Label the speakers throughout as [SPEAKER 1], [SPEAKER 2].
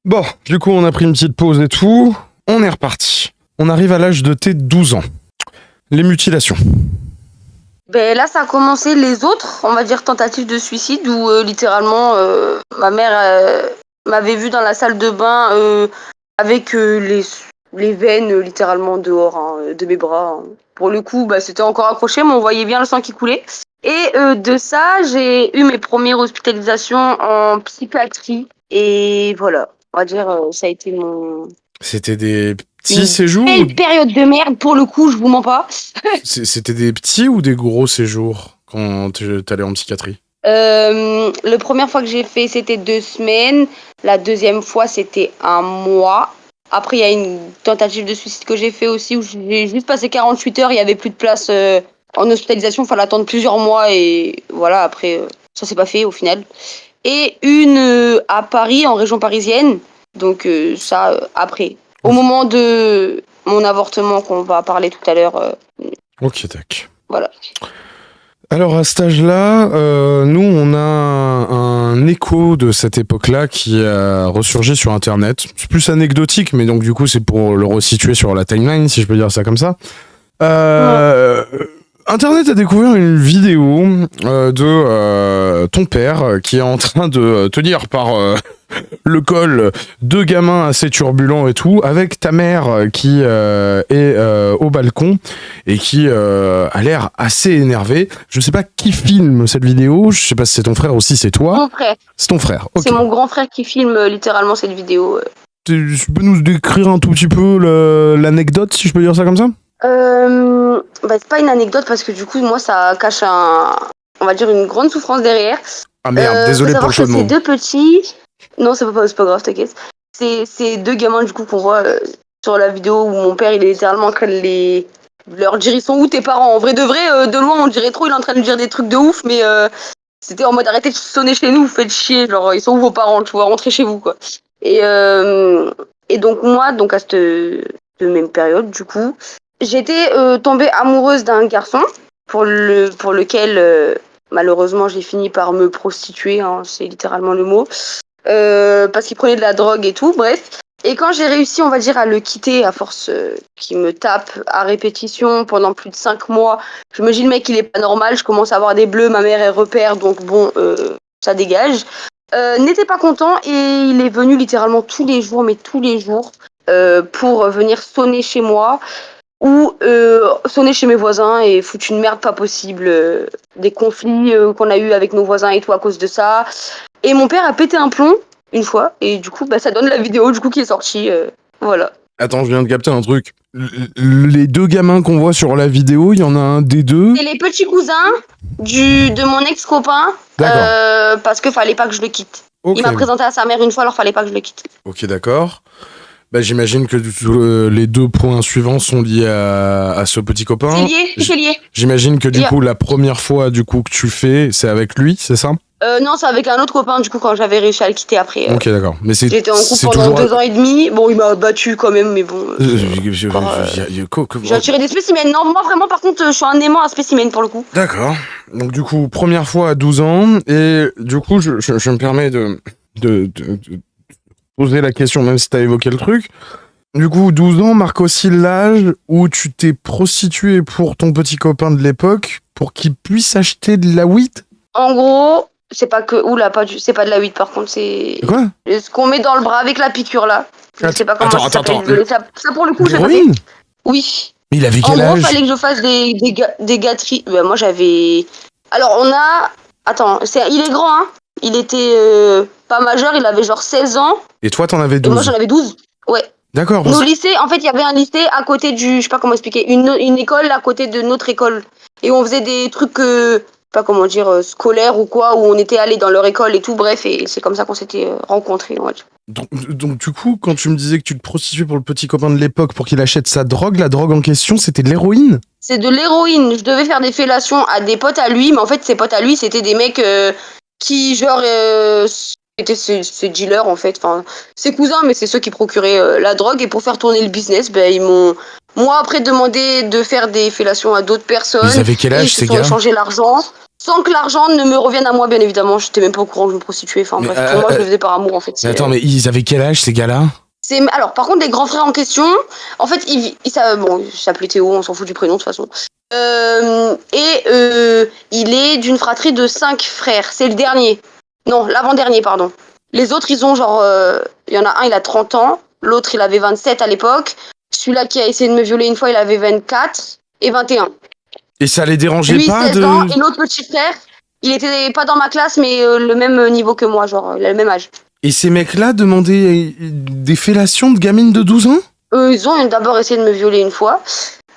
[SPEAKER 1] Bon, du coup, on a pris une petite pause et tout. On est reparti. On arrive à l'âge de tes 12 ans. Les mutilations.
[SPEAKER 2] Ben là, ça a commencé les autres, on va dire, tentatives de suicide où littéralement ma mère m'avait vu dans la salle de bain avec les veines littéralement dehors de mes bras. Hein. Pour le coup, bah, c'était encore accroché, mais on voyait bien le sang qui coulait. Et de ça, j'ai eu mes premières hospitalisations en psychiatrie. Et voilà, on va dire, ça a été
[SPEAKER 1] C'était des petits
[SPEAKER 2] une
[SPEAKER 1] séjours
[SPEAKER 2] belle période de merde, pour le coup, je vous mens pas.
[SPEAKER 1] C'était des petits ou des gros séjours quand t'allais en psychiatrie?
[SPEAKER 2] La première fois que j'ai fait, c'était 2 semaines. La deuxième fois, c'était un mois. Après, il y a une tentative de suicide que j'ai fait aussi où j'ai juste passé 48 heures. Il n'y avait plus de place en hospitalisation. Il fallait attendre plusieurs mois. Et voilà, après, ça s'est pas fait au final. Et une à Paris, en région parisienne. Donc, ça, après. Au moment de mon avortement, qu'on va parler tout à l'heure.
[SPEAKER 1] Ok, tac.
[SPEAKER 2] Voilà.
[SPEAKER 1] Alors à cet âge-là, nous on a un écho de cette époque-là qui a ressurgi sur Internet. C'est plus anecdotique, mais donc du coup c'est pour le resituer sur la timeline, si je peux dire ça comme ça. Internet a découvert une vidéo de ton père qui est en train de tenir par le col deux gamins assez turbulents et tout, avec ta mère qui est au balcon et qui a l'air assez énervée. Je sais pas qui filme cette vidéo, je sais pas si c'est ton frère ou si c'est toi.
[SPEAKER 2] Mon frère.
[SPEAKER 1] C'est ton frère, ok.
[SPEAKER 2] C'est mon grand frère qui filme littéralement cette vidéo.
[SPEAKER 1] Tu peux nous décrire un tout petit peu l'anecdote, si je peux dire ça comme ça?
[SPEAKER 2] Bah, c'est pas une anecdote parce que du coup, moi, ça cache on va dire une grande souffrance derrière.
[SPEAKER 1] Ah merde, désolé pour le jeu de mots.
[SPEAKER 2] Ces deux petits, non, c'est pas grave, t'inquiète. C'est deux gamins du coup qu'on voit sur la vidéo où mon père il est littéralement en train de leur dire ils sont où tes parents. En vrai de vrai, de loin on dirait trop il est en train de dire des trucs de ouf, mais c'était en mode arrêtez de sonner chez nous, vous faites chier, genre ils sont où vos parents, tu vois, rentrez chez vous quoi. Et donc moi, donc à cette même période du coup. J'étais tombée amoureuse d'un garçon pour lequel malheureusement j'ai fini par me prostituer, hein, c'est littéralement le mot, parce qu'il prenait de la drogue et tout, bref. Et quand j'ai réussi, on va dire, à le quitter à force qu'il me tape à répétition pendant plus de 5 mois, je me dis le mec il est pas normal, je commence à avoir des bleus, ma mère elle repère, donc bon, ça dégage. N'était pas content et il est venu littéralement tous les jours, mais tous les jours, pour venir sonner chez moi ou sonner chez mes voisins et foutre une merde pas possible, des conflits qu'on a eu avec nos voisins et tout à cause de ça. Et mon père a pété un plomb une fois et du coup bah, ça donne la vidéo du coup qui est sortie, voilà.
[SPEAKER 1] Attends, je viens de capter un truc. Les deux gamins qu'on voit sur la vidéo, il y en a un des deux.
[SPEAKER 2] C'est les petits cousins de mon ex-copain, parce que fallait pas que je le quitte. Okay. Il m'a présenté à sa mère une fois, alors fallait pas que je le quitte.
[SPEAKER 1] Ok, d'accord. Bah, j'imagine que les deux points suivants sont liés à ce petit copain.
[SPEAKER 2] C'est lié.
[SPEAKER 1] J'imagine que du coup, la première fois du coup que tu fais, c'est avec lui, c'est ça?
[SPEAKER 2] Non, c'est avec un autre copain, du coup, quand j'avais réussi à le quitter après.
[SPEAKER 1] Ok, d'accord. Mais
[SPEAKER 2] j'étais en couple pendant 2 ans et demi. Bon, il m'a battu quand même, mais bon. J'ai attiré des spécimens. Non, moi, vraiment, par contre, je suis un aimant à spécimens pour le coup.
[SPEAKER 1] D'accord. Donc, du coup, première fois à 12 ans. Et du coup, je me permets de poser la question, même si t'as évoqué le truc. Du coup, 12 ans marque aussi l'âge où tu t'es prostitué pour ton petit copain de l'époque pour qu'il puisse acheter de la weed.
[SPEAKER 2] En gros, c'est pas que... Oula, c'est pas de la weed par contre, c'est...
[SPEAKER 1] Quoi?
[SPEAKER 2] Ce qu'on met dans le bras avec la piqûre là. Je sais pas comment ça s'appelle. Ça pour le coup, j'ai pas fait. Oui.
[SPEAKER 1] Mais il avait quel âge?
[SPEAKER 2] En gros, fallait que je fasse des gâteries. Ben, moi, j'avais... Alors, on a... Attends, il est grand, hein. Il était pas majeur, il avait genre 16 ans.
[SPEAKER 1] Et toi, t'en avais 12?
[SPEAKER 2] Et moi, j'en avais 12. Ouais.
[SPEAKER 1] D'accord.
[SPEAKER 2] Nos lycées, en fait, il y avait un lycée à côté je sais pas comment expliquer, une école à côté de notre école. Et on faisait des trucs, je sais pas comment dire, scolaires ou quoi, où on était allés dans leur école et tout, bref, et c'est comme ça qu'on s'était rencontrés, on va dire.
[SPEAKER 1] Donc, du coup, quand tu me disais que tu te prostituais pour le petit copain de l'époque pour qu'il achète sa drogue, la drogue en question, c'était de l'héroïne?
[SPEAKER 2] C'est de l'héroïne. Je devais faire des fellations à des potes à lui, mais en fait, ces potes à lui, c'était des mecs qui, genre, étaient ses dealers, en fait. Enfin, ses cousins, mais c'est ceux qui procuraient la drogue. Et pour faire tourner le business, ben, ils m'ont Moi, après, demander de faire des fellations à d'autres personnes.
[SPEAKER 1] Ils avaient quel âge, ces
[SPEAKER 2] Ils se
[SPEAKER 1] gars?
[SPEAKER 2] sont échangés l'argent. Sans que l'argent ne me revienne à moi, bien évidemment. J'étais même pas au courant que je me prostituais. Enfin
[SPEAKER 1] Mais,
[SPEAKER 2] bref, pour moi, je le faisais par amour, en fait.
[SPEAKER 1] Mais attends, mais ils avaient quel âge, ces gars-là?
[SPEAKER 2] Alors, par contre, les grands frères en question, en fait, il s'appelait Théo, on s'en fout du prénom de toute façon. Il est d'une fratrie de 5 frères. C'est le dernier. Non, l'avant-dernier, pardon. Les autres, ils ont genre... Il y en a un, il a 30 ans. L'autre, il avait 27 à l'époque. Celui-là qui a essayé de me violer une fois, il avait 24 et 21.
[SPEAKER 1] Et ça les dérangeait
[SPEAKER 2] Lui,
[SPEAKER 1] pas
[SPEAKER 2] 16 ans, et l'autre petit frère, il était pas dans ma classe, mais le même niveau que moi, genre, il a le même âge.
[SPEAKER 1] Et ces mecs-là demandaient des fellations de gamines de 12 ans?
[SPEAKER 2] Ils ont d'abord essayé de me violer une fois.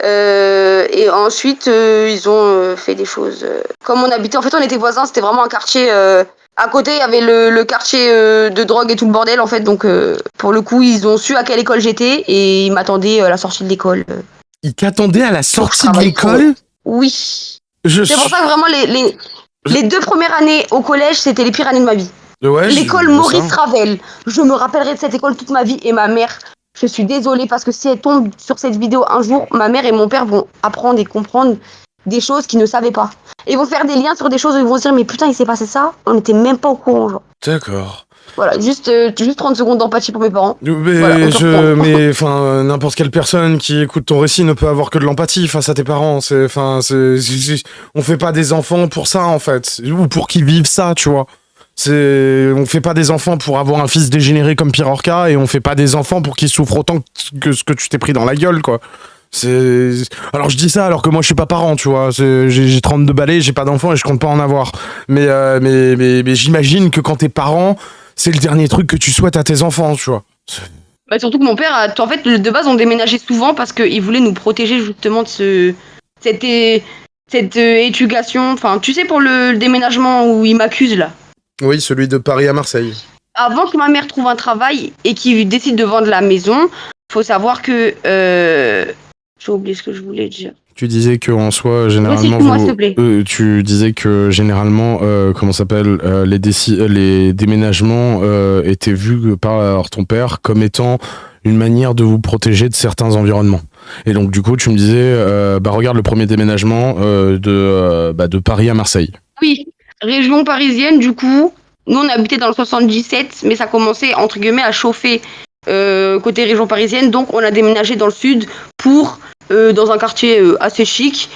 [SPEAKER 2] Et ensuite, ils ont fait des choses. Comme on habitait, en fait, on était voisins, c'était vraiment un quartier. À côté, il y avait le quartier de drogue et tout le bordel, en fait. Donc, pour le coup, ils ont su à quelle école j'étais et ils m'attendaient à la sortie de l'école.
[SPEAKER 1] Ils t'attendaient à la sortie de l'école?
[SPEAKER 2] Oui. C'est pour ça que vraiment, les 2 premières années au collège, c'était les pires années de ma vie.
[SPEAKER 1] Ouais,
[SPEAKER 2] L'école Maurice Ravel. Je me rappellerai de cette école toute ma vie et ma mère. Je suis désolée parce que si elle tombe sur cette vidéo un jour, ma mère et mon père vont apprendre et comprendre des choses qu'ils ne savaient pas. Et ils vont faire des liens sur des choses où ils vont se dire mais putain il s'est passé ça, on n'était même pas au courant genre.
[SPEAKER 1] D'accord.
[SPEAKER 2] Voilà, juste 30 secondes d'empathie pour mes parents.
[SPEAKER 1] Mais,
[SPEAKER 2] voilà,
[SPEAKER 1] mais enfin, n'importe quelle personne qui écoute ton récit ne peut avoir que de l'empathie face à tes parents. On fait pas des enfants pour ça en fait, ou pour qu'ils vivent ça, tu vois. On fait pas des enfants pour avoir un fils dégénéré comme Pirorca, et on fait pas des enfants pour qu'ils souffrent autant que ce que tu t'es pris dans la gueule, quoi. Alors je dis ça alors que moi je suis pas parent, tu vois. J'ai 32 balais, j'ai pas d'enfants et je compte pas en avoir. Mais j'imagine que quand t'es parent, c'est le dernier truc que tu souhaites à tes enfants, tu vois.
[SPEAKER 2] Bah, surtout que mon père, en fait, de base, on déménageait souvent parce qu'il voulait nous protéger justement de cette éducation. Enfin, tu sais, pour le déménagement où il m'accuse là.
[SPEAKER 1] Oui, celui de Paris à Marseille.
[SPEAKER 2] Avant que ma mère trouve un travail et qu'il décide de vendre la maison, faut savoir que... J'ai oublié ce que je voulais dire.
[SPEAKER 1] Tu disais que en soi, généralement,
[SPEAKER 2] s'il te plaît.
[SPEAKER 1] Tu disais que généralement, comment s'appelle, les déménagements étaient vus par ton père comme étant une manière de vous protéger de certains environnements. Et donc du coup, tu me disais, regarde le premier déménagement de Paris à Marseille.
[SPEAKER 2] Oui, région parisienne. Du coup, nous on habitait dans le 77, mais ça commençait entre guillemets à chauffer côté région parisienne. Donc on a déménagé dans le sud pour dans un quartier assez chic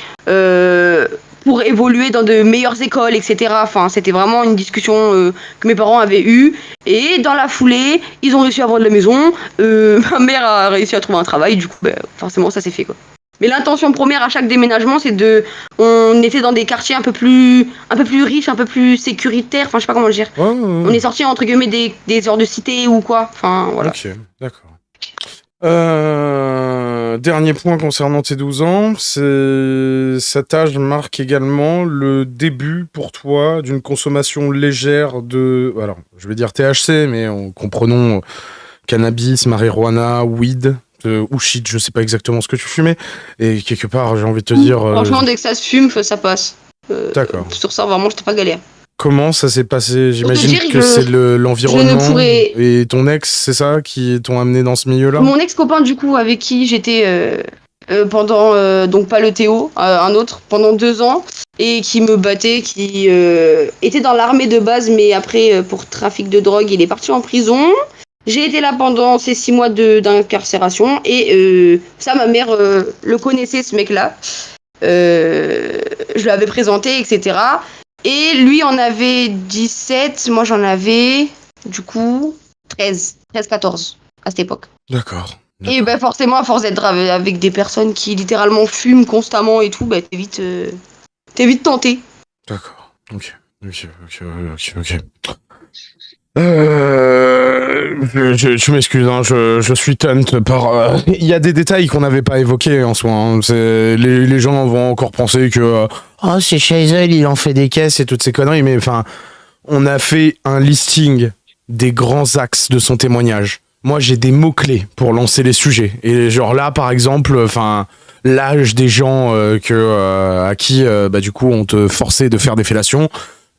[SPEAKER 2] pour évoluer dans de meilleures écoles, etc. Enfin, c'était vraiment une discussion que mes parents avaient eue. Et dans la foulée, ils ont réussi à vendre la maison. Ma mère a réussi à trouver un travail. Du coup, forcément, ça s'est fait, quoi. Mais l'intention première à chaque déménagement, c'est on était dans des quartiers un peu plus riches, un peu plus sécuritaires. Enfin, je sais pas comment le dire.
[SPEAKER 1] Ouais.
[SPEAKER 2] On est sorti entre guillemets des genres de cités ou quoi. Enfin, voilà.
[SPEAKER 1] Ok, d'accord. Dernier point concernant tes 12 ans, cet âge marque également le début pour toi d'une consommation légère de, alors je vais dire THC, mais comprenons cannabis, marijuana, weed, ou shit, je sais pas exactement ce que tu fumais, et quelque part j'ai envie de te dire...
[SPEAKER 2] Franchement, dès que ça se fume, ça passe.
[SPEAKER 1] D'accord.
[SPEAKER 2] Sur ça, vraiment, j'étais pas galère.
[SPEAKER 1] Comment ça s'est passé? J'imagine que c'est l'environnement et ton ex, c'est ça, qui t'ont amené dans ce milieu-là?
[SPEAKER 2] Mon ex-copain, du coup, avec qui j'étais pendant, donc pas le Théo, un autre, pendant 2 ans, et qui me battait, qui était dans l'armée de base, mais après, pour trafic de drogue, il est parti en prison. J'ai été là pendant ces 6 mois d'incarcération, et ça, ma mère le connaissait, ce mec-là. Je l'avais présenté, etc. Et lui en avait 17, moi j'en avais du coup 13-14 à cette époque.
[SPEAKER 1] D'accord.
[SPEAKER 2] Et forcément, à force d'être avec des personnes qui littéralement fument constamment et tout, t'es vite tenté.
[SPEAKER 1] D'accord. Ok. Je m'excuse, hein, je suis tente par... Il y a des détails qu'on n'avait pas évoqués en soi. Hein. Les gens vont encore penser que... c'est chez elle, il en fait des caisses et toutes ces conneries. Mais enfin, on a fait un listing des grands axes de son témoignage. Moi, j'ai des mots-clés pour lancer les sujets. Et genre là, par exemple, l'âge des gens à qui, du coup, on te forçait de faire des fellations,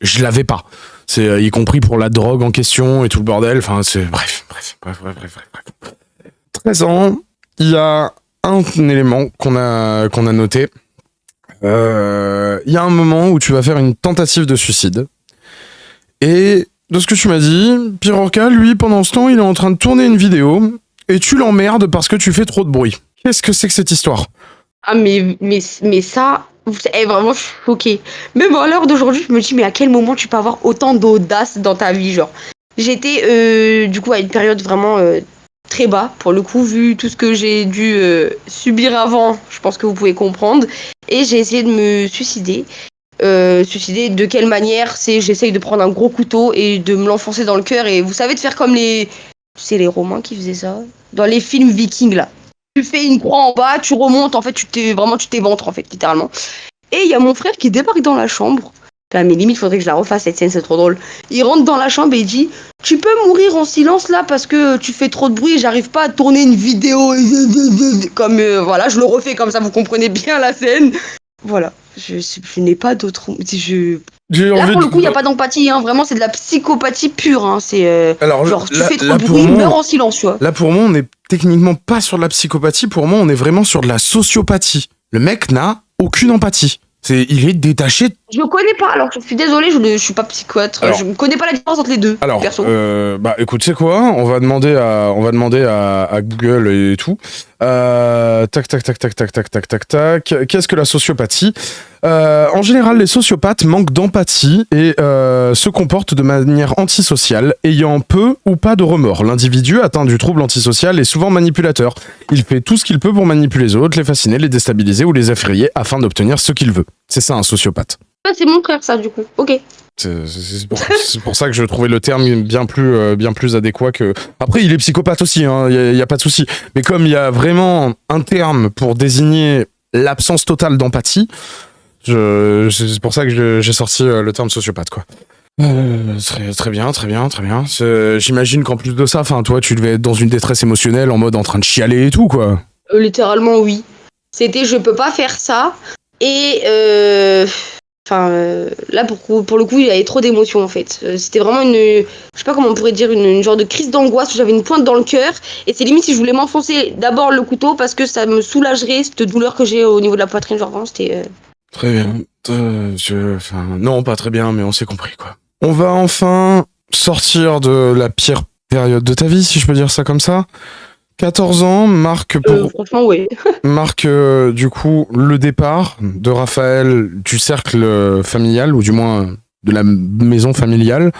[SPEAKER 1] je l'avais pas. C'est y compris pour la drogue en question et tout le bordel. Enfin, c'est bref. 13 ans, il y a un élément qu'on a noté. Il y a un moment où tu vas faire une tentative de suicide. Et de ce que tu m'as dit, Pirorca, lui, pendant ce temps, il est en train de tourner une vidéo et tu l'emmerdes parce que tu fais trop de bruit. Qu'est-ce que c'est que cette histoire?
[SPEAKER 2] Ah, mais ça, vraiment, je suis choquée. Même à l'heure d'aujourd'hui, je me dis, mais à quel moment tu peux avoir autant d'audace dans ta vie, genre. J'étais, du coup, à une période vraiment très bas, pour le coup, vu tout ce que j'ai dû subir avant, je pense que vous pouvez comprendre. Et j'ai essayé de me suicider. Suicider, de quelle manière? J'essaye de prendre un gros couteau et de me l'enfoncer dans le cœur. Et vous savez, de faire comme c'est les Romains qui faisaient ça, dans les films vikings, là. Tu fais une croix en bas, tu remontes, en fait, tu t'éventres, en fait, littéralement. Et il y a mon frère qui débarque dans la chambre. Enfin, mais limite, faudrait que je la refasse, cette scène, c'est trop drôle. Il rentre dans la chambre et il dit, tu peux mourir en silence, là, parce que tu fais trop de bruit et j'arrive pas à tourner une vidéo. Comme, voilà, je le refais comme ça, vous comprenez bien la scène. Voilà, je n'ai pas d'autre... Là, pour le coup, il n'y a pas d'empathie, hein. Vraiment, c'est de la psychopathie pure, hein. C'est,
[SPEAKER 1] Alors,
[SPEAKER 2] genre, tu
[SPEAKER 1] là-
[SPEAKER 2] fais trop
[SPEAKER 1] là,
[SPEAKER 2] de
[SPEAKER 1] pour
[SPEAKER 2] bruit,
[SPEAKER 1] moi-
[SPEAKER 2] meurs en silence, tu vois.
[SPEAKER 1] Là, pour moi, on n'est techniquement pas sur de la psychopathie. Pour moi, on est vraiment sur de la sociopathie. Le mec n'a aucune empathie. Il est détaché.
[SPEAKER 2] Je connais pas, alors je suis désolée, je suis pas psychiatre.
[SPEAKER 1] Alors-
[SPEAKER 2] Je ne connais pas la différence entre les deux,
[SPEAKER 1] Alors,
[SPEAKER 2] perso.
[SPEAKER 1] bah, écoute, c'est quoi? On va demander à Google et tout. Tac, tac, tac, tac, tac, tac, tac, tac, tac. Qu'est-ce que la sociopathie? En général, les sociopathes manquent d'empathie et se comportent de manière antisociale, ayant peu ou pas de remords. L'individu atteint du trouble antisocial est souvent manipulateur. Il fait tout ce qu'il peut pour manipuler les autres, les fasciner, les déstabiliser ou les effrayer afin d'obtenir ce qu'il veut. C'est ça, un sociopathe.
[SPEAKER 2] Ah, c'est mon frère, ça, du coup. Ok.
[SPEAKER 1] C'est pour ça que je trouvais le terme bien plus adéquat que... Après, il est psychopathe aussi, hein, y a pas de souci. Mais comme il y a vraiment un terme pour désigner l'absence totale d'empathie, c'est pour ça que j'ai sorti le terme sociopathe, quoi. Très bien. J'imagine qu'en plus de ça, toi, tu devais être dans une détresse émotionnelle, en mode en train de chialer et tout, quoi.
[SPEAKER 2] Littéralement, oui. C'était je peux pas faire ça. Et là, pour le coup, il y avait trop d'émotions, en fait. C'était vraiment je sais pas comment on pourrait dire, une genre de crise d'angoisse où j'avais une pointe dans le cœur. Et c'est limite si je voulais m'enfoncer d'abord le couteau parce que ça me soulagerait cette douleur que j'ai au niveau de la poitrine. Genre, vraiment, c'était...
[SPEAKER 1] Très bien. Non, pas très bien, mais on s'est compris, quoi. On va enfin sortir de la pire période de ta vie, si je peux dire ça comme ça. 14 ans marque
[SPEAKER 2] franchement, oui.
[SPEAKER 1] marque du coup le départ de Raphaël du cercle familial, ou du moins de la maison familiale.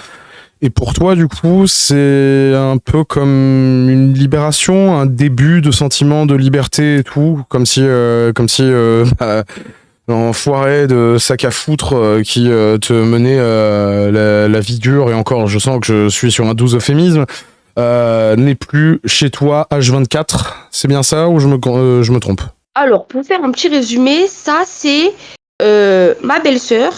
[SPEAKER 1] Et pour toi, du coup, c'est un peu comme une libération, un début de sentiment de liberté et tout, comme si l'enfoiré de sac à foutre qui te menait la vie dure, et encore, je sens que je suis sur un doux euphémisme, n'est plus chez toi H24. C'est bien ça, ou je me trompe?
[SPEAKER 2] Alors, pour faire un petit résumé, ça, c'est ma belle-sœur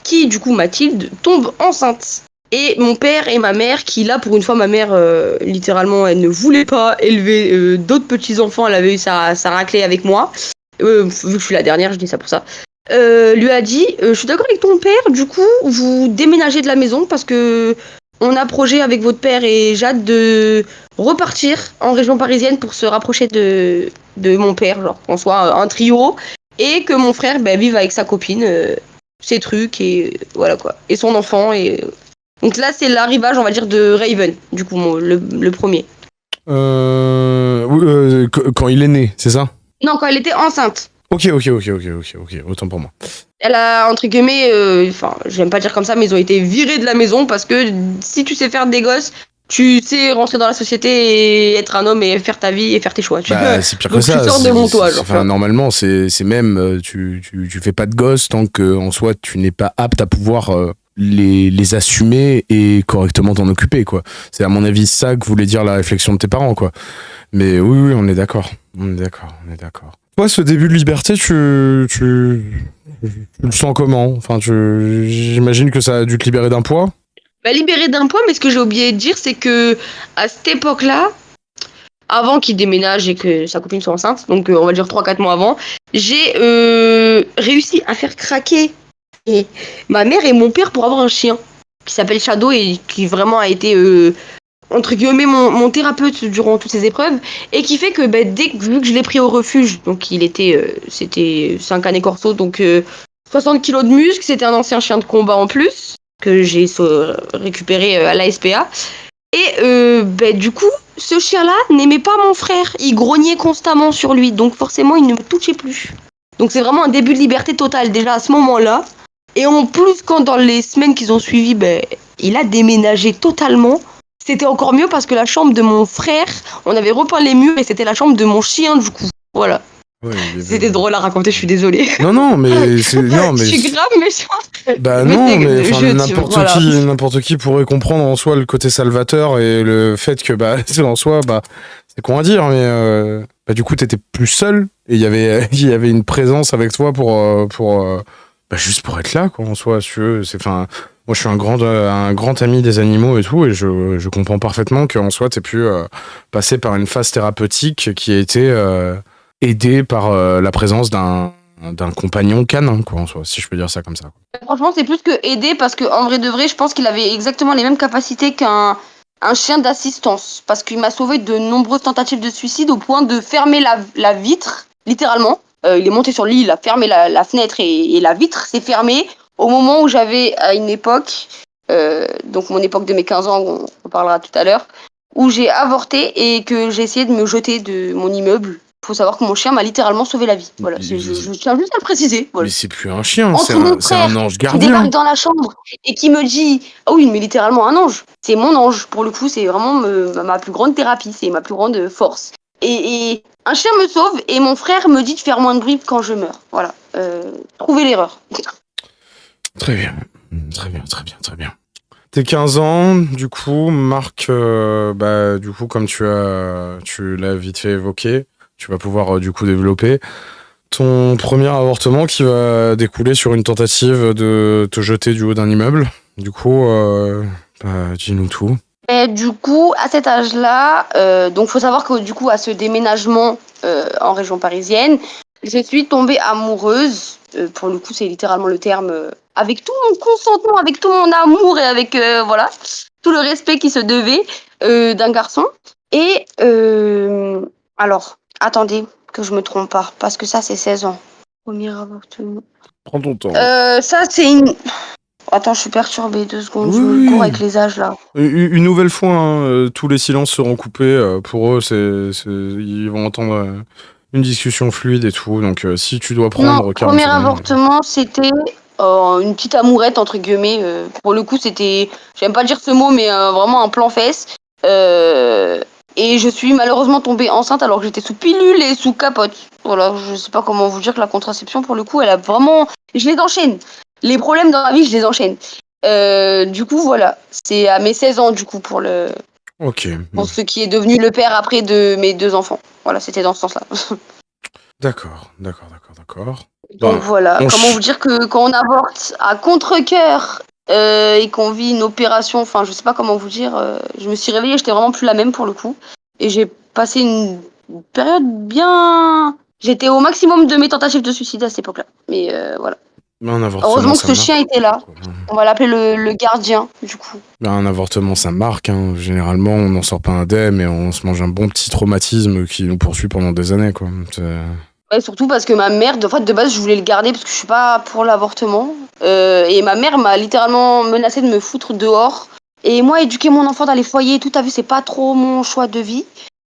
[SPEAKER 2] qui, du coup, Mathilde, tombe enceinte. Et mon père et ma mère, qui là, pour une fois, ma mère, littéralement, elle ne voulait pas élever d'autres petits-enfants. Elle avait eu sa raclée avec moi. Vu que je suis la dernière, je dis ça pour ça. Lui a dit, je suis d'accord avec ton père, du coup, vous déménagez de la maison parce que on a projet avec votre père et Jade de repartir en région parisienne pour se rapprocher de mon père, genre qu'on soit un trio, et que mon frère vive avec sa copine, ses trucs, et voilà quoi. Et son enfant, et... Donc là, c'est l'arrivage, on va dire, de Raven, du coup, le premier.
[SPEAKER 1] Quand il est né, c'est ça?
[SPEAKER 2] Non, quand elle était enceinte.
[SPEAKER 1] Ok, autant pour moi.
[SPEAKER 2] Elle a, entre guillemets, j'aime pas dire comme ça, mais ils ont été virés de la maison parce que si tu sais faire des gosses, tu sais rentrer dans la société et être un homme et faire ta vie et faire tes choix.
[SPEAKER 1] Bah, c'est pire
[SPEAKER 2] Donc
[SPEAKER 1] que ça.
[SPEAKER 2] tu sors de mon toit, genre.
[SPEAKER 1] Normalement, c'est même, tu fais pas de gosses tant qu'en soi, tu n'es pas apte à pouvoir les assumer et correctement t'en occuper, quoi. C'est à mon avis ça que voulait dire la réflexion de tes parents, quoi. Mais oui, on est d'accord. Toi, ce début de liberté, tu le sens comment? J'imagine que ça a dû te libérer d'un poids.
[SPEAKER 2] Libéré d'un poids, mais ce que j'ai oublié de dire, c'est que à cette époque-là, avant qu'il déménage et que sa copine soit enceinte, donc on va dire 3-4 mois avant, j'ai réussi à faire craquer ma mère et mon père pour avoir un chien qui s'appelle Shadow et qui vraiment a été entre guillemets mon thérapeute durant toutes ces épreuves, et qui fait que vu que je l'ai pris au refuge, donc il était c'était 5 années corso, donc 60 kilos de muscles, c'était un ancien chien de combat en plus que j'ai récupéré à la SPA. Et du coup, ce chien-là n'aimait pas mon frère, il grognait constamment sur lui, donc forcément il ne me touchait plus. Donc c'est vraiment un début de liberté totale déjà à ce moment-là. Et en plus, quand dans les semaines qui ont suivi, il a déménagé totalement. C'était encore mieux parce que la chambre de mon frère, on avait repeint les murs et c'était la chambre de mon chien du coup. Voilà.
[SPEAKER 1] Ouais,
[SPEAKER 2] C'était drôle à raconter, je suis désolée.
[SPEAKER 1] Non, mais non, mais
[SPEAKER 2] je suis grave méchante.
[SPEAKER 1] bah non, mais n'importe qui pourrait comprendre en soi le côté salvateur et le fait que c'est en soi c'est con à dire, mais du coup t'étais plus seul et il y avait une présence avec toi pour juste pour être là quoi en soi. Si tu veux, moi je suis un grand ami des animaux et tout et je comprends parfaitement qu'en soi t'aies pu passer par une phase thérapeutique qui a été aidé par la présence d'un compagnon canin, quoi, en soi, si je peux dire ça comme ça.
[SPEAKER 2] Franchement, c'est plus que aider parce que en vrai de vrai, je pense qu'il avait exactement les mêmes capacités qu'un chien d'assistance. Parce qu'il m'a sauvé de nombreuses tentatives de suicide au point de fermer la vitre, littéralement. Il est monté sur le lit, il a fermé la fenêtre et la vitre s'est fermée au moment où j'avais, à une époque, donc mon époque de mes 15 ans, on en parlera tout à l'heure, où j'ai avorté et que j'ai essayé de me jeter de mon immeuble. Faut savoir que mon chien m'a littéralement sauvé la vie. Voilà, je tiens juste à le préciser. Voilà.
[SPEAKER 1] Mais c'est plus un chien,
[SPEAKER 2] c'est
[SPEAKER 1] un ange gardien.
[SPEAKER 2] Qui débarque dans la chambre et qui me dit ah oui, mais littéralement un ange. C'est mon ange. Pour le coup, c'est vraiment ma plus grande thérapie, c'est ma plus grande force. Et un chien me sauve et mon frère me dit de faire moins de bruit quand je meurs. Voilà. Trouver l'erreur.
[SPEAKER 1] Très bien. T'es 15 ans, du coup, Marc, du coup, comme tu l'as vite fait évoquer, tu vas pouvoir du coup développer ton premier avortement qui va découler sur une tentative de te jeter du haut d'un immeuble. Du coup, dis-nous tout.
[SPEAKER 2] Et du coup, à cet âge-là, donc faut savoir que du coup, à ce déménagement en région parisienne, je suis tombée amoureuse. Pour le coup, c'est littéralement le terme. Avec tout mon consentement, avec tout mon amour et avec voilà tout le respect qui se devait d'un garçon. Et alors, attendez que je me trompe pas, parce que ça c'est 16 ans. Premier avortement.
[SPEAKER 1] Prends ton temps.
[SPEAKER 2] Ça c'est une. Attends, je suis perturbée 2 secondes, je me cours avec les âges là.
[SPEAKER 1] Une nouvelle fois, tous les silences seront coupés. Pour eux, ils vont entendre une discussion fluide et tout. Donc, si tu dois prendre.
[SPEAKER 2] Non, premier avortement, c'était une petite amourette entre guillemets. Pour le coup, c'était, j'aime pas dire ce mot, mais vraiment un plan fesse. Et je suis malheureusement tombée enceinte alors que j'étais sous pilule et sous capote. Voilà, je sais pas comment vous dire que la contraception, pour le coup, elle a vraiment. Je les enchaîne. Les problèmes dans la vie, je les enchaîne. Du coup, voilà. C'est à mes 16 ans, du coup, pour ce qui est devenu le père après de mes 2 enfants. Voilà, c'était dans ce sens-là.
[SPEAKER 1] D'accord.
[SPEAKER 2] Donc voilà, comment vous dire que quand on avorte à contre-cœur et qu'on vit une opération, enfin je sais pas comment vous dire, je me suis réveillée, j'étais vraiment plus la même pour le coup. Et j'ai passé une période bien... J'étais au maximum de mes tentatives de suicide à cette époque-là. Mais voilà. Heureusement que ce chien était là. On va l'appeler le gardien, du coup.
[SPEAKER 1] Un avortement, ça marque. Hein. Généralement, on n'en sort pas indemne et on se mange un bon petit traumatisme qui nous poursuit pendant des années, quoi.
[SPEAKER 2] Ouais, surtout parce que ma mère, de base, je voulais le garder parce que je suis pas pour l'avortement. Et ma mère m'a littéralement menacé de me foutre dehors. Et moi, éduquer mon enfant dans les foyers et tout, t'as vu, c'est pas trop mon choix de vie.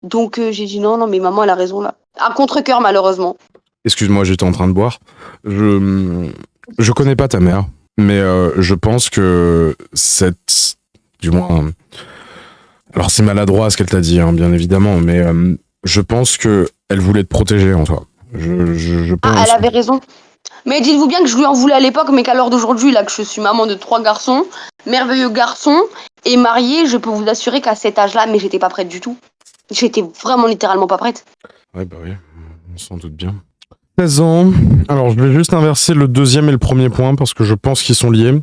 [SPEAKER 2] Donc j'ai dit non, mais maman, elle a raison là. À contre-cœur, malheureusement.
[SPEAKER 1] Excuse-moi, j'étais en train de boire. Je connais pas ta mère, mais je pense que du moins... alors c'est maladroit ce qu'elle t'a dit, hein, bien évidemment, mais je pense que elle voulait te protéger en toi. Je pense.
[SPEAKER 2] Ah, elle avait raison. Mais dites-vous bien que je lui en voulais à l'époque, mais qu'à l'heure d'aujourd'hui, là, que je suis maman de 3 garçons, merveilleux garçons, et mariée, je peux vous assurer qu'à cet âge-là, mais j'étais pas prête du tout. J'étais vraiment littéralement pas prête.
[SPEAKER 1] Ouais, bah oui, on s'en doute bien. 16 ans. Alors, je vais juste inverser le deuxième et le premier point parce que je pense qu'ils sont liés.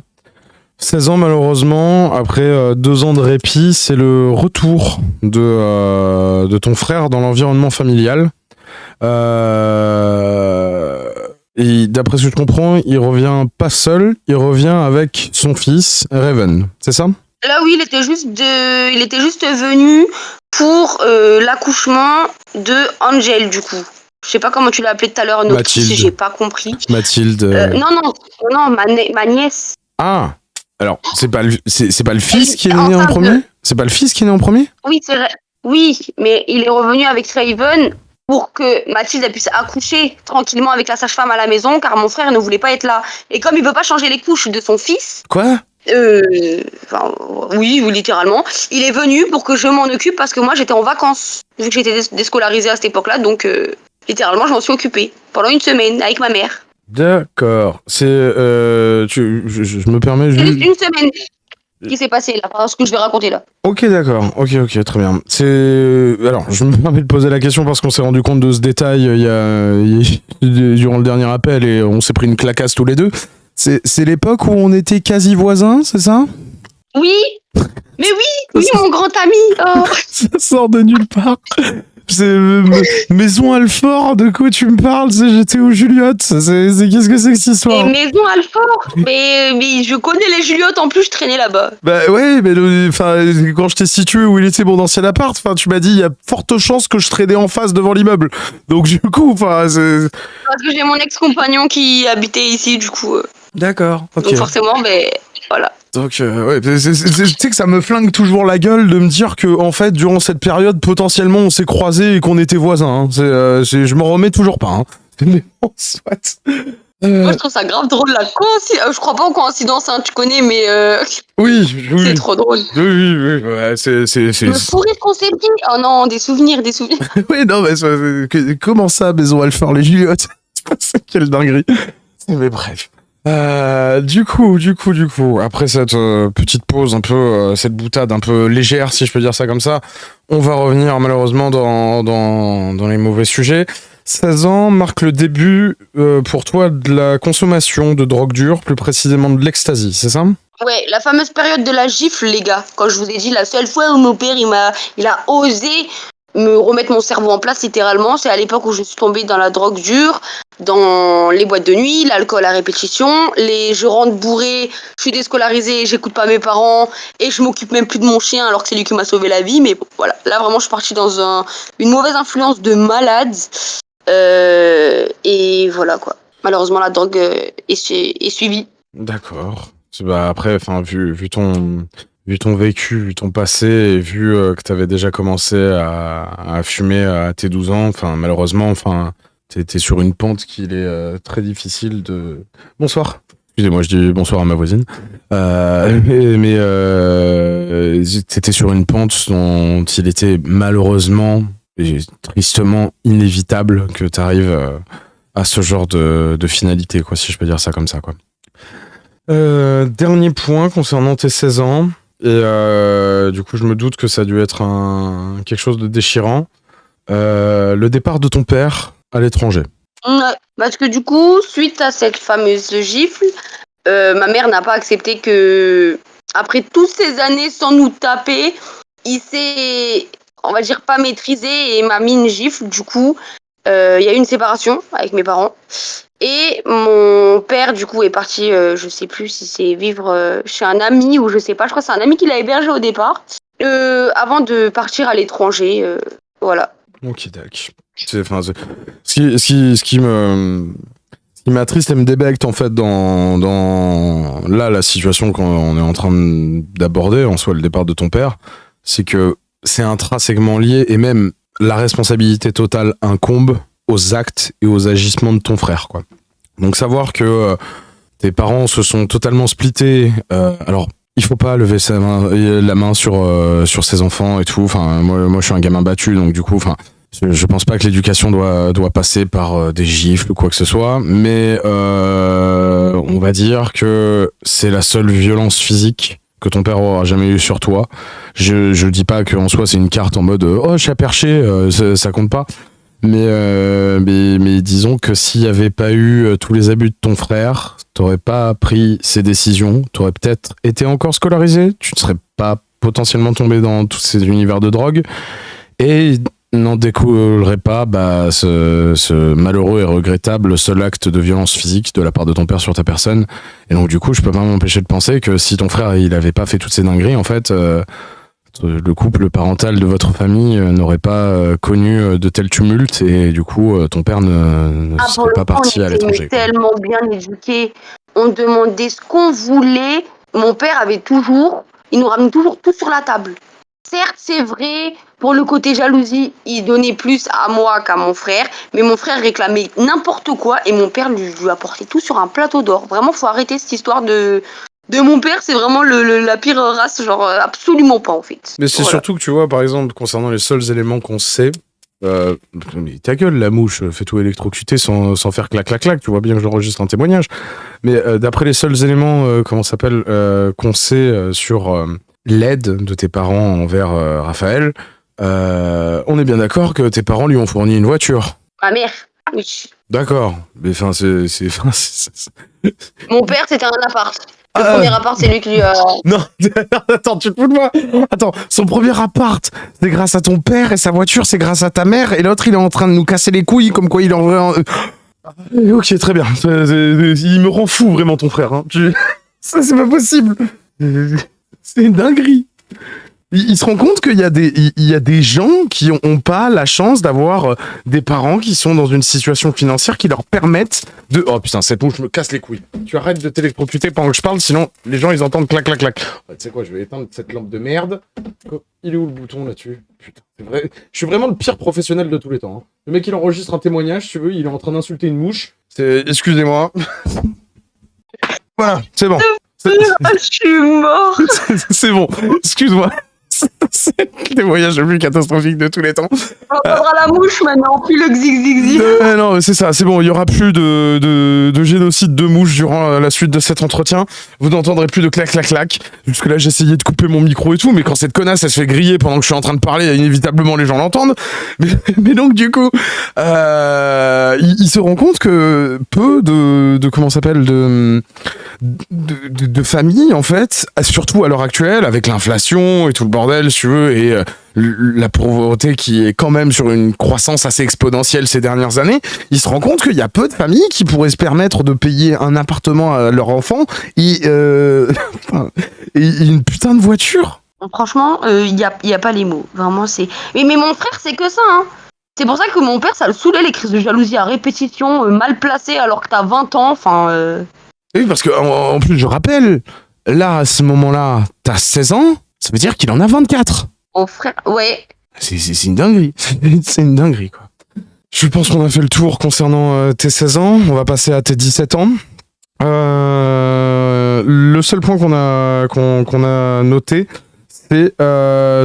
[SPEAKER 1] 16 ans, malheureusement, après 2 ans de répit, c'est le retour de ton frère dans l'environnement familial. Et d'après ce que je comprends, il revient pas seul, il revient avec son fils, Raven. C'est ça ?
[SPEAKER 2] Là, oui, il était juste venu pour l'accouchement de Angel, du coup. Je sais pas comment tu l'as appelé tout à l'heure, notre fils,
[SPEAKER 1] Mathilde.
[SPEAKER 2] j'ai pas compris.
[SPEAKER 1] Mathilde.
[SPEAKER 2] Non, ma nièce.
[SPEAKER 1] Ah. Alors, c'est pas le fils
[SPEAKER 2] Elle
[SPEAKER 1] qui est
[SPEAKER 2] est
[SPEAKER 1] né en
[SPEAKER 2] enceinte
[SPEAKER 1] premier. C'est pas le fils qui est né en premier.
[SPEAKER 2] Oui, c'est vrai. Oui, mais il est revenu avec Raven pour que Mathilde puisse accoucher tranquillement avec la sage-femme à la maison, car mon frère ne voulait pas être là. Et comme il veut pas changer les couches de son fils,
[SPEAKER 1] Quoi?
[SPEAKER 2] oui, littéralement, il est venu pour que je m'en occupe parce que moi j'étais en vacances, vu que j'étais déscolarisée à cette époque-là, donc littéralement je m'en suis occupée pendant une semaine avec ma mère.
[SPEAKER 1] D'accord. C'est je me permets
[SPEAKER 2] C'est
[SPEAKER 1] juste.
[SPEAKER 2] une semaine qui s'est passée là, par ce que je vais raconter là.
[SPEAKER 1] Ok, d'accord. Ok, très bien. Alors, je me permets de poser la question parce qu'on s'est rendu compte de ce détail durant le dernier appel et on s'est pris une clacasse tous les deux. C'est l'époque où on était quasi voisins, c'est ça?
[SPEAKER 2] Oui, mais oui, mon grand ami. Oh.
[SPEAKER 1] Ça sort de nulle part. C'est Maison Alfort, de quoi tu me parles? J'étais au Juliotte. Qu'est-ce que c'est que cette histoire?
[SPEAKER 2] Et Maison Alfort, mais je connais les Juliottes en plus, je traînais là-bas.
[SPEAKER 1] Bah ouais, mais quand je t'ai situé où il était mon ancien appart, tu m'as dit il y a forte chance que je traînais en face devant l'immeuble. Donc du coup,
[SPEAKER 2] Parce que j'ai mon ex-compagnon qui habitait ici, du coup.
[SPEAKER 1] D'accord, ok.
[SPEAKER 2] Donc forcément, voilà.
[SPEAKER 1] Donc ouais, tu sais que ça me flingue toujours la gueule de me dire que en fait durant cette période potentiellement on s'est croisés et qu'on était voisins. Hein. Je me remets toujours pas. Hein. Mais bon, soit.
[SPEAKER 2] Moi je trouve ça grave drôle la coïncidence. Je crois pas en coïncidence, hein, tu connais, mais
[SPEAKER 1] Oui.
[SPEAKER 2] c'est trop drôle.
[SPEAKER 1] Oui, ouais, c'est.
[SPEAKER 2] Le sourire qu'on s'est pris. Oh non, des souvenirs.
[SPEAKER 1] Oui, non, mais comment ça, Maison Alfort, les Juliottes? Quelle dinguerie. Mais bref. Du coup, après cette petite pause un peu, cette boutade un peu légère, si je peux dire ça comme ça, on va revenir malheureusement dans les mauvais sujets. 16 ans marque le début pour toi de la consommation de drogue dure, plus précisément de l'ecstasy, c'est ça?
[SPEAKER 2] Ouais, la fameuse période de la gifle, les gars. Quand je vous ai dit la seule fois où mon père il a osé me remettre mon cerveau en place littéralement, c'est à l'époque où je suis tombée dans la drogue dure, dans les boîtes de nuit, l'alcool à répétition, je rentre bourrée, je suis déscolarisée, j'écoute pas mes parents et je m'occupe même plus de mon chien alors que c'est lui qui m'a sauvé la vie. Mais bon, voilà, là vraiment je suis partie dans une mauvaise influence de malade et voilà quoi. Malheureusement la drogue est suivie.
[SPEAKER 1] D'accord. Après, vu ton vécu, vu ton passé, et vu que tu avais déjà commencé à fumer à tes 12 ans, malheureusement, t'es sur une pente qu'il est très difficile de... Bonsoir. Excusez-moi, je dis bonsoir à ma voisine. Mais t'étais sur une pente dont il était malheureusement et tristement inévitable que t'arrives à ce genre de finalité, quoi, si je peux dire ça comme ça, quoi. Dernier point concernant tes 16 ans, et du coup je me doute que ça a dû être quelque chose de déchirant, le départ de ton père à l'étranger.
[SPEAKER 2] Ouais, parce que du coup, suite à cette fameuse gifle, ma mère n'a pas accepté que, après toutes ces années sans nous taper, il s'est, on va dire, pas maîtrisé et m'a mis une gifle. Du coup, il y a eu une séparation avec mes parents. Et mon père, du coup, est parti, je sais plus si c'est vivre chez un ami ou je sais pas, je crois que c'est un ami qui l'a hébergé au départ, avant de partir à l'étranger, voilà.
[SPEAKER 1] Ok, d'accord. Ce qui m'attriste et me débecte en fait dans là la situation qu'on est en train d'aborder, en soi le départ de ton père, c'est que c'est intrinsèquement lié et même la responsabilité totale incombe aux actes et aux agissements de ton frère, quoi. Donc savoir que tes parents se sont totalement splittés, alors il faut pas lever la main sur ses enfants et tout. Moi je suis un gamin battu, donc du coup je pense pas que l'éducation doit passer par des gifles ou quoi que ce soit, mais on va dire que c'est la seule violence physique que ton père aura jamais eu sur toi. Je dis pas qu'en soi c'est une carte en mode oh chat perché, ça compte pas. Mais disons que s'il n'y avait pas eu tous les abus de ton frère, t'aurais pas pris ces décisions, t'aurais peut-être été encore scolarisé, tu ne serais pas potentiellement tombé dans tous ces univers de drogue, et n'en découlerait pas ce malheureux et regrettable seul acte de violence physique de la part de ton père sur ta personne. Et donc du coup, je peux pas m'empêcher de penser que si ton frère il avait pas fait toutes ces dingueries, en fait, le couple parental de votre famille n'aurait pas connu de tels tumultes et du coup, ton père ne
[SPEAKER 2] Pour
[SPEAKER 1] serait
[SPEAKER 2] le
[SPEAKER 1] pas
[SPEAKER 2] coup, on
[SPEAKER 1] parti à
[SPEAKER 2] était
[SPEAKER 1] l'étranger. Quoi.
[SPEAKER 2] tellement bien éduqués. On demandait ce qu'on voulait. Mon père il nous ramenait toujours tout sur la table. Certes, c'est vrai, pour le côté jalousie, il donnait plus à moi qu'à mon frère, mais mon frère réclamait n'importe quoi et mon père lui apportait tout sur un plateau d'or. Vraiment, faut arrêter cette histoire de mon père, c'est vraiment la pire race, genre absolument pas en fait.
[SPEAKER 1] Mais c'est
[SPEAKER 2] Voilà.
[SPEAKER 1] surtout que tu vois, par exemple, concernant les seuls éléments qu'on sait, mais ta gueule, la mouche, fais tout électrocuter sans faire clac clac clac, tu vois bien que j'enregistre un témoignage. Mais d'après les seuls éléments, qu'on sait sur l'aide de tes parents envers Raphaël, on est bien d'accord que tes parents lui ont fourni une voiture.
[SPEAKER 2] Ma mère, oui.
[SPEAKER 1] D'accord, mais enfin
[SPEAKER 2] Mon père, c'était un appart. Le
[SPEAKER 1] Ah,
[SPEAKER 2] premier appart, c'est lui qui lui a...
[SPEAKER 1] Non, attends, tu te fous de moi. Attends, son premier appart, c'est grâce à ton père et sa voiture, c'est grâce à ta mère et l'autre, il est en train de nous casser les couilles comme quoi il est en vrai... Ok, très bien. Il me rend fou vraiment ton frère. Hein. Ça, c'est pas possible. C'est une dinguerie. Il se rend compte qu'il y a des gens qui ont pas la chance d'avoir des parents qui sont dans une situation financière qui leur permettent de... Oh putain, cette mouche me casse les couilles. Tu arrêtes de t'électrocuter pendant que je parle, sinon les gens ils entendent clac clac clac. Tu sais quoi, je vais éteindre cette lampe de merde. Il est où le bouton là-dessus? Putain, c'est vrai. Je suis vraiment le pire professionnel de tous les temps. Hein. Le mec il enregistre un témoignage, tu veux, il est en train d'insulter une mouche. Excusez-moi. Voilà, c'est bon.
[SPEAKER 2] Je suis mort.
[SPEAKER 1] C'est bon, excuse-moi. C'est le témoignage le plus catastrophique de tous les temps.
[SPEAKER 2] On entendra la mouche maintenant, puis le zig.
[SPEAKER 1] Non, c'est ça, c'est bon, il y aura plus de génocide de mouches durant la suite de cet entretien. Vous n'entendrez plus de clac clac clac. Jusque là, j'essayais de couper mon micro et tout, mais quand cette connasse elle se fait griller pendant que je suis en train de parler, inévitablement les gens l'entendent. Mais donc du coup, il se rend compte que peu de comment ça s'appelle de familles en fait, surtout à l'heure actuelle avec l'inflation et tout le bordel, si tu veux, et la pauvreté qui est quand même sur une croissance assez exponentielle ces dernières années, il se rend compte qu'il y a peu de familles qui pourraient se permettre de payer un appartement à leur enfant et une putain de voiture.
[SPEAKER 2] Franchement, il y a pas les mots. Vraiment, c'est... Mais mon frère, c'est que ça, hein. C'est pour ça que mon père, ça le saoulait, les crises de jalousie à répétition, mal placées alors que t'as 20 ans, enfin...
[SPEAKER 1] Oui, parce que en plus, je rappelle, là, à ce moment-là, t'as 16 ans, ça veut dire qu'il en a 24.
[SPEAKER 2] Mon frère, ouais.
[SPEAKER 1] C'est une dinguerie. C'est une dinguerie, quoi. Je pense qu'on a fait le tour concernant tes 16 ans. On va passer à tes 17 ans. Le seul point qu'on a noté, c'est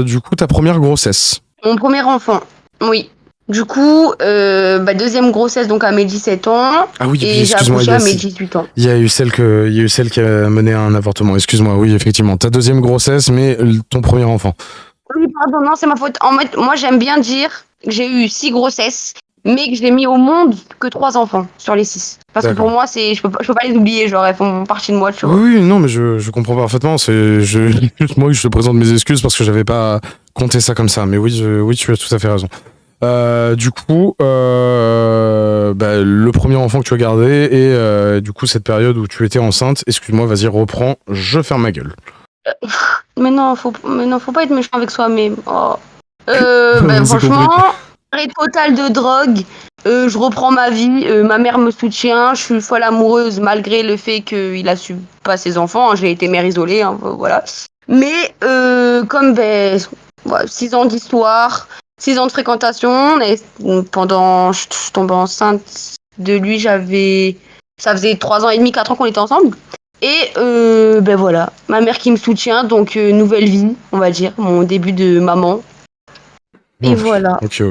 [SPEAKER 1] du coup ta première grossesse.
[SPEAKER 2] Mon premier enfant, oui. Du coup, deuxième grossesse donc à mes 17 ans.
[SPEAKER 1] Ah oui,
[SPEAKER 2] et j'ai
[SPEAKER 1] excuse-moi,
[SPEAKER 2] accouché à mes 18 ans.
[SPEAKER 1] Il y a eu celle qui a mené à un avortement. Excuse-moi, oui, effectivement. Ta deuxième grossesse, mais ton premier enfant.
[SPEAKER 2] Oui, pardon, non, c'est ma faute. En fait, moi, j'aime bien dire que j'ai eu 6 grossesses, mais que j'ai mis au monde que 3 enfants sur les 6. Parce que pour moi, je peux pas les oublier, genre, elles font partie de moi, tu vois.
[SPEAKER 1] Oui, non, mais je comprends parfaitement. Moi, je te présente mes excuses parce que j'avais pas compté ça comme ça. Mais oui, tu as tout à fait raison. Du coup, le premier enfant que tu as gardé et du coup, cette période où tu étais enceinte, excuse-moi, vas-y, reprends, je ferme ma gueule.
[SPEAKER 2] Mais non, faut pas être méchant avec soi-même. Oh. Franchement, arrêt total de drogue. Je reprends ma vie. Ma mère me soutient. Je suis folle amoureuse malgré le fait qu'il a su pas ses enfants. Hein, j'ai été mère isolée, hein, voilà. Mais comme 6 ans d'histoire, 6 ans de fréquentation, et pendant je tombais enceinte de lui, ça faisait 3 ans et demi, 4 ans qu'on était ensemble. Et voilà, ma mère qui me soutient, donc nouvelle vie, on va dire, mon début de maman. Et voilà.
[SPEAKER 1] Ok.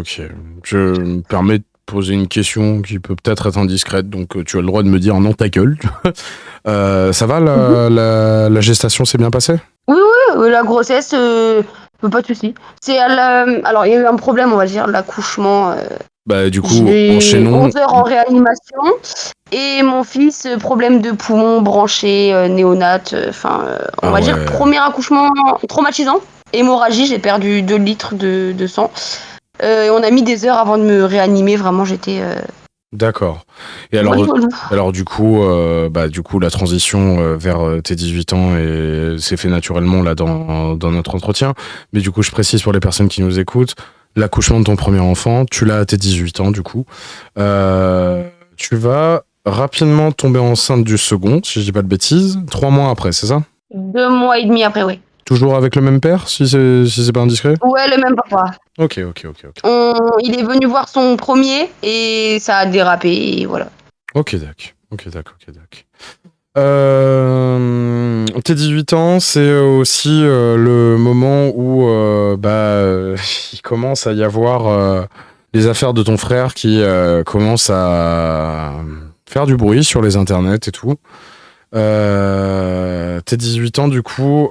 [SPEAKER 1] Je me permets de poser une question qui peut peut-être être indiscrète, donc tu as le droit de me dire non ta gueule. Ça va, la gestation s'est bien passée?
[SPEAKER 2] Oui, la grossesse, pas de soucis. Alors, il y a eu un problème, on va dire, l'accouchement.
[SPEAKER 1] Du coup, enchaînons.
[SPEAKER 2] 11 heures en réanimation. Et mon fils, problème de poumon branché, néonate. On va dire premier accouchement traumatisant. Hémorragie, j'ai perdu 2 litres de sang. Et on a mis des heures avant de me réanimer. Vraiment, j'étais.
[SPEAKER 1] D'accord. Et alors, du coup, la transition vers tes 18 ans s'est fait naturellement là dans notre entretien. Mais du coup, je précise pour les personnes qui nous écoutent, l'accouchement de ton premier enfant, tu l'as à tes 18 ans du coup. Tu vas rapidement tomber enceinte du second, si je dis pas de bêtises, 3 mois après, c'est ça?
[SPEAKER 2] 2 mois et demi après, oui.
[SPEAKER 1] Toujours avec le même père, si c'est pas indiscret?
[SPEAKER 2] Ouais, le même papa.
[SPEAKER 1] Ok.
[SPEAKER 2] Il est venu voir son premier et ça a dérapé et voilà.
[SPEAKER 1] Ok, d'accord. Tes 18 ans, c'est aussi le moment où il commence à y avoir les affaires de ton frère qui commencent à faire du bruit sur les internets et tout. Tes 18 ans, du coup,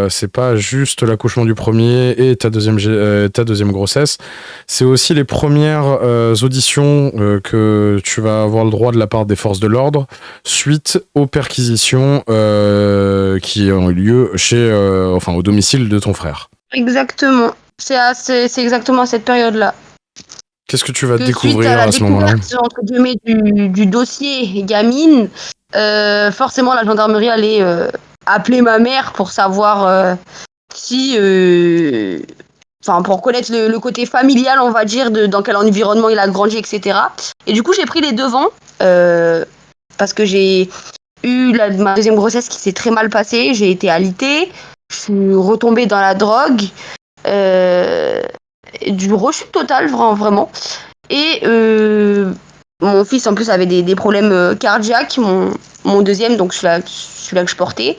[SPEAKER 1] c'est pas juste l'accouchement du premier et ta deuxième grossesse, c'est aussi les premières auditions que tu vas avoir le droit de la part des forces de l'ordre suite aux perquisitions qui ont eu lieu au domicile de ton frère.
[SPEAKER 2] Exactement. C'est exactement à cette période-là.
[SPEAKER 1] Qu'est-ce que tu vas
[SPEAKER 2] Que
[SPEAKER 1] découvrir
[SPEAKER 2] suite à la
[SPEAKER 1] à ce moment-là?
[SPEAKER 2] découverte entre guillemets du dossier gamine, forcément la gendarmerie allait appeler ma mère pour savoir pour connaître le côté familial, on va dire, dans quel environnement il a grandi, etc. Et du coup, j'ai pris les devants parce que j'ai eu ma deuxième grossesse qui s'est très mal passée. J'ai été alitée, je suis retombée dans la drogue, du rechute total, vraiment. Et mon fils, en plus, avait des problèmes cardiaques, mon deuxième, donc celui-là que je portais.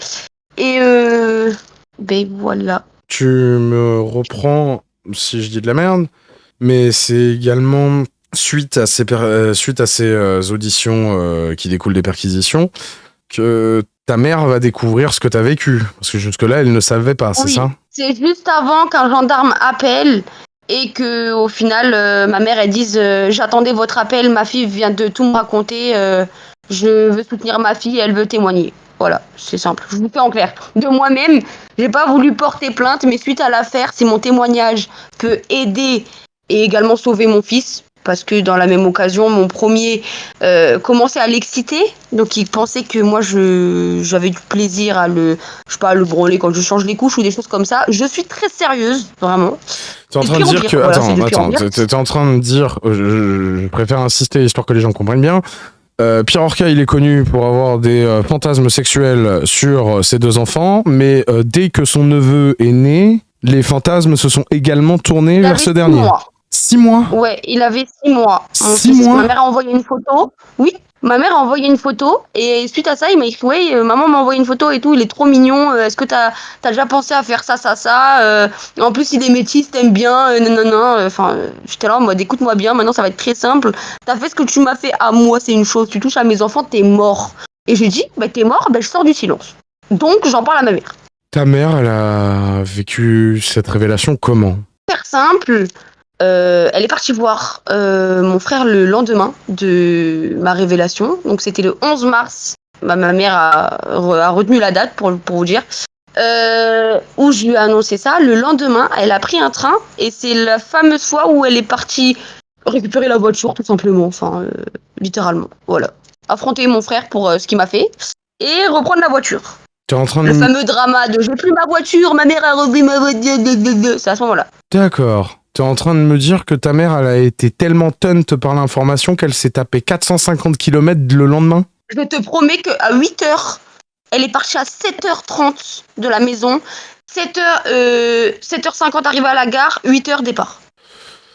[SPEAKER 2] Et voilà.
[SPEAKER 1] Tu me reprends si je dis de la merde, mais c'est également suite à ces auditions qui découlent des perquisitions que ta mère va découvrir ce que tu as vécu. Parce que jusque-là, elle ne savait pas, c'est ça?
[SPEAKER 2] C'est juste avant qu'un gendarme appelle et que au final, ma mère, elle dise j'attendais votre appel, ma fille vient de tout me raconter, je veux soutenir ma fille, elle veut témoigner. Voilà, c'est simple. Je vous fais en clair. De moi-même, j'ai pas voulu porter plainte, mais suite à l'affaire, si mon témoignage peut aider et également sauver mon fils, parce que dans la même occasion, mon premier commençait à l'exciter, donc il pensait que moi j'avais du plaisir à le branler quand je change les couches ou des choses comme ça. Je suis très sérieuse, vraiment.
[SPEAKER 1] T'es en train de dire que... T'es en train de dire... Je préfère insister histoire que les gens comprennent bien. Pierre Orca, il est connu pour avoir des fantasmes sexuels sur ses 2 enfants, mais dès que son neveu est né, les fantasmes se sont également tournés vers ce dernier. 6 mois?
[SPEAKER 2] Ouais, il avait 6 mois.
[SPEAKER 1] 6 mois?
[SPEAKER 2] Ma mère a envoyé une photo. Oui, ma mère a envoyé une photo. Et suite à ça, il m'a écrit ouais, maman m'a envoyé une photo et tout, il est trop mignon. Est-ce que t'as déjà pensé à faire ça? En plus, il est métis, t'aimes bien. Non. J'étais là en mode écoute-moi bien, maintenant ça va être très simple. T'as fait ce que tu m'as fait à moi, c'est une chose. Tu touches à mes enfants, t'es mort. Et j'ai dit, t'es mort, je sors du silence. Donc, j'en parle à ma mère.
[SPEAKER 1] Ta mère, elle a vécu cette révélation comment?
[SPEAKER 2] Super simple. Elle est partie voir mon frère le lendemain de ma révélation. Donc c'était le 11 mars. Ma mère a retenu la date pour vous dire. Où je lui ai annoncé ça. Le lendemain, elle a pris un train et c'est la fameuse fois où elle est partie récupérer la voiture tout simplement. Littéralement. Voilà. Affronter mon frère pour ce qu'il m'a fait et reprendre la voiture. Le fameux drama de j'ai plus ma voiture, ma mère a repris ma voiture. C'est à ce moment-là.
[SPEAKER 1] D'accord. T'es en train de me dire que ta mère, elle a été tellement tunt par l'information qu'elle s'est tapé 450 km le lendemain?
[SPEAKER 2] Je te promets qu'à 8h, elle est partie à 7h30 de la maison. 7h50 arrivée à la gare, 8h départ.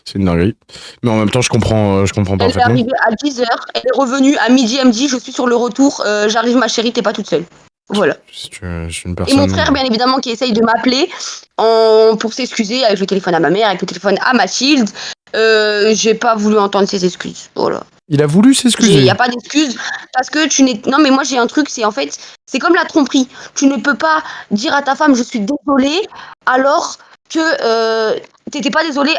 [SPEAKER 1] C'est une dinguerie. Mais en même temps, je comprends parfaitement.
[SPEAKER 2] Elle est arrivée à 10h, elle est revenue à midi, elle me dit je suis sur le retour, j'arrive ma chérie, t'es pas toute seule. Voilà. Et mon frère, bien évidemment, qui essaye de m'appeler pour s'excuser avec le téléphone à ma mère, avec le téléphone à Mathilde. J'ai pas voulu entendre ses excuses. Voilà.
[SPEAKER 1] Il a voulu s'excuser.
[SPEAKER 2] Il n'y a pas d'excuses parce que tu n'es. Non, mais moi j'ai un truc, c'est comme la tromperie. Tu ne peux pas dire à ta femme je suis désolée alors que t'étais pas désolée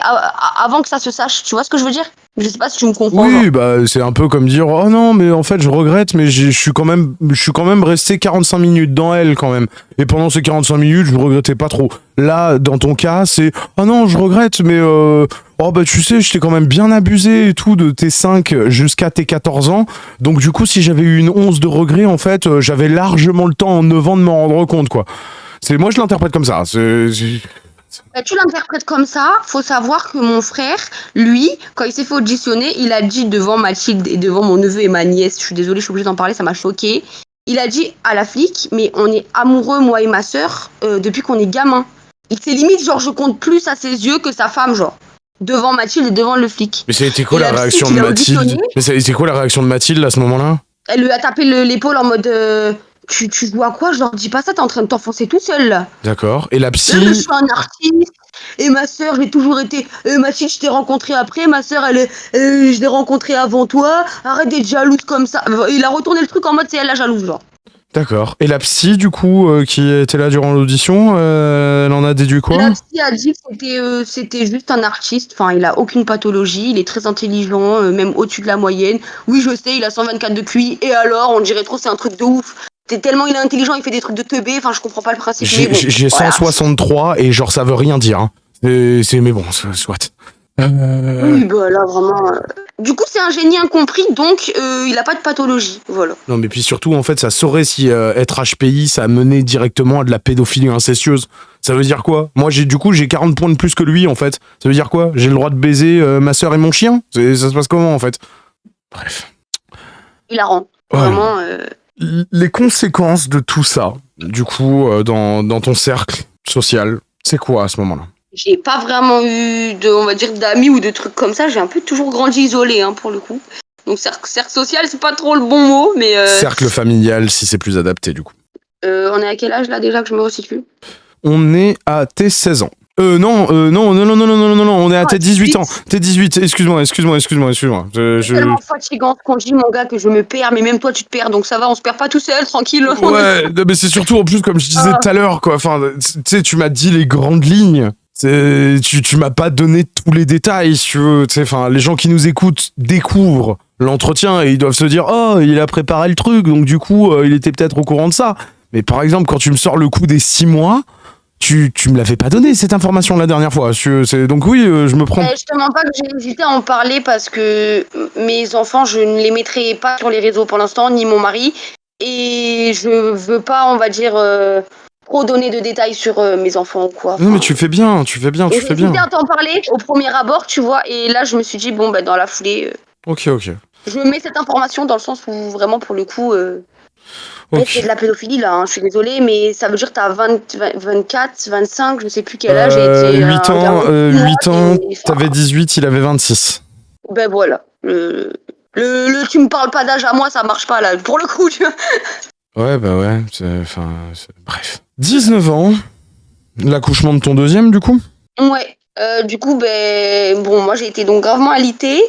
[SPEAKER 2] avant que ça se sache. Tu vois ce que je veux dire? Je sais pas si tu me comprends.
[SPEAKER 1] Oui,
[SPEAKER 2] Genre.
[SPEAKER 1] bah c'est un peu comme dire oh non mais en fait je regrette mais je suis quand même resté 45 minutes dans elle quand même. Et pendant ces 45 minutes, je regrettais pas trop. Là dans ton cas, c'est oh non, je regrette mais oh bah tu sais, je t'ai quand même bien abusé et tout de tes 5 jusqu'à tes 14 ans. Donc du coup, si j'avais eu une once de regret en fait, j'avais largement le temps en 9 ans de m'en rendre compte quoi. C'est moi je l'interprète comme ça.
[SPEAKER 2] Bah, tu l'interprètes comme ça. Faut savoir que mon frère, lui, quand il s'est fait auditionner, il a dit devant Mathilde et devant mon neveu et ma nièce, je suis désolée, je suis obligée d'en parler, ça m'a choqué. Il a dit à la flic, mais on est amoureux, moi et ma sœur, depuis qu'on est gamin. C'est limite, genre, je compte plus à ses yeux que sa femme, genre. Devant Mathilde et devant le flic.
[SPEAKER 1] Mais ça a été quoi
[SPEAKER 2] Et
[SPEAKER 1] la
[SPEAKER 2] la psy
[SPEAKER 1] réaction
[SPEAKER 2] qui
[SPEAKER 1] de
[SPEAKER 2] l'a
[SPEAKER 1] Mathilde?
[SPEAKER 2] auditionné,
[SPEAKER 1] Mais ça a été quoi la réaction de Mathilde à ce moment-là?
[SPEAKER 2] elle lui a tapé l'épaule en mode tu joues à quoi? Je leur dis pas ça, t'es en train de t'enfoncer tout seul là.
[SPEAKER 1] D'accord. Et la
[SPEAKER 2] Mais je
[SPEAKER 1] psy?
[SPEAKER 2] suis un artiste et ma sœur, j'ai toujours été. Mathilde, je t'ai rencontrée après, ma sœur, je l'ai rencontrée avant toi. Arrête d'être jalouse comme ça. Il a retourné le truc en mode c'est elle la jalouse, genre.
[SPEAKER 1] D'accord. Et la psy, du coup, qui était là durant l'audition, elle en a déduit quoi?
[SPEAKER 2] La psy a dit que c'était juste un artiste. Enfin, il a aucune pathologie. Il est très intelligent, même au-dessus de la moyenne. Oui, je sais, il a 124 de QI. Et alors, on dirait trop, c'est un truc de ouf. C'est tellement il est intelligent, il fait des trucs de teubé. Enfin, je comprends pas le principe. Mais bon,
[SPEAKER 1] J'ai
[SPEAKER 2] voilà.
[SPEAKER 1] 163 et genre ça veut rien dire. Hein. Mais bon, soit.
[SPEAKER 2] Oui, bah là, vraiment. Du coup, c'est un génie incompris, donc il a pas de pathologie. Voilà.
[SPEAKER 1] Non, mais puis surtout, en fait, ça saurait si être HPI, ça menait directement à de la pédophilie incestueuse. Ça veut dire quoi? Moi, j'ai 40 points de plus que lui, en fait. Ça veut dire quoi? J'ai le droit de baiser ma sœur et mon chien? Ça se passe comment, en fait? Bref.
[SPEAKER 2] Hilarant.
[SPEAKER 1] Ouais.
[SPEAKER 2] Vraiment.
[SPEAKER 1] Les conséquences de tout ça, du coup, dans ton cercle social, c'est quoi à ce moment-là?
[SPEAKER 2] J'ai pas vraiment eu on va dire, d'amis ou de trucs comme ça. J'ai un peu toujours grandi isolé, hein, pour le coup. Donc cercle social, c'est pas trop le bon mot, mais.
[SPEAKER 1] Cercle familial, si c'est plus adapté, du coup.
[SPEAKER 2] On est à quel âge là déjà que je me resitue?
[SPEAKER 1] On est à tes 16 ans. Non, on est à tes 18 ans. Tes 18, excuse-moi.
[SPEAKER 2] C'est tellement fatigant ce qu'on dit, mon gars, que je me perds, mais même toi tu te perds, donc ça va, on se perd pas tout seul, tranquille.
[SPEAKER 1] Ouais, mais c'est surtout en plus, comme je disais tout à l'heure, quoi. Enfin, tu sais, tu m'as dit les grandes lignes. Tu m'as pas donné tous les détails, si tu veux. Tu sais, enfin, les gens qui nous écoutent découvrent l'entretien et ils doivent se dire, oh, il a préparé le truc, donc du coup, il était peut-être au courant de ça. Mais par exemple, quand tu me sors le coup des 6 mois, tu me l'avais pas donné cette information la dernière fois. Donc oui, je me prends.
[SPEAKER 2] Je te mens pas que j'ai hésité à en parler parce que mes enfants, je ne les mettrai pas sur les réseaux pour l'instant, ni mon mari. Et je veux pas, on va dire, trop donner de détails sur mes enfants ou quoi.
[SPEAKER 1] Non, mais tu fais bien.
[SPEAKER 2] J'ai hésité à t'en parler au premier abord, tu vois. Et là, je me suis dit, bon, bah, dans la foulée,
[SPEAKER 1] Ok.
[SPEAKER 2] je mets cette information dans le sens où vraiment, pour le coup,
[SPEAKER 1] Ok.
[SPEAKER 2] c'est de la pédophilie là, hein, je suis désolée, mais ça veut dire que t'as 24, 25, je sais plus quel âge.
[SPEAKER 1] 8 ans, t'avais 18, il avait 26.
[SPEAKER 2] Ben voilà. Tu me parles pas d'âge à moi, ça marche pas là, pour le coup. Tu vois.
[SPEAKER 1] Ouais, bah ouais. Bref. 19 ans, l'accouchement de ton deuxième, du coup?
[SPEAKER 2] Ouais. Du coup, ben bon, moi j'ai été donc gravement alitée.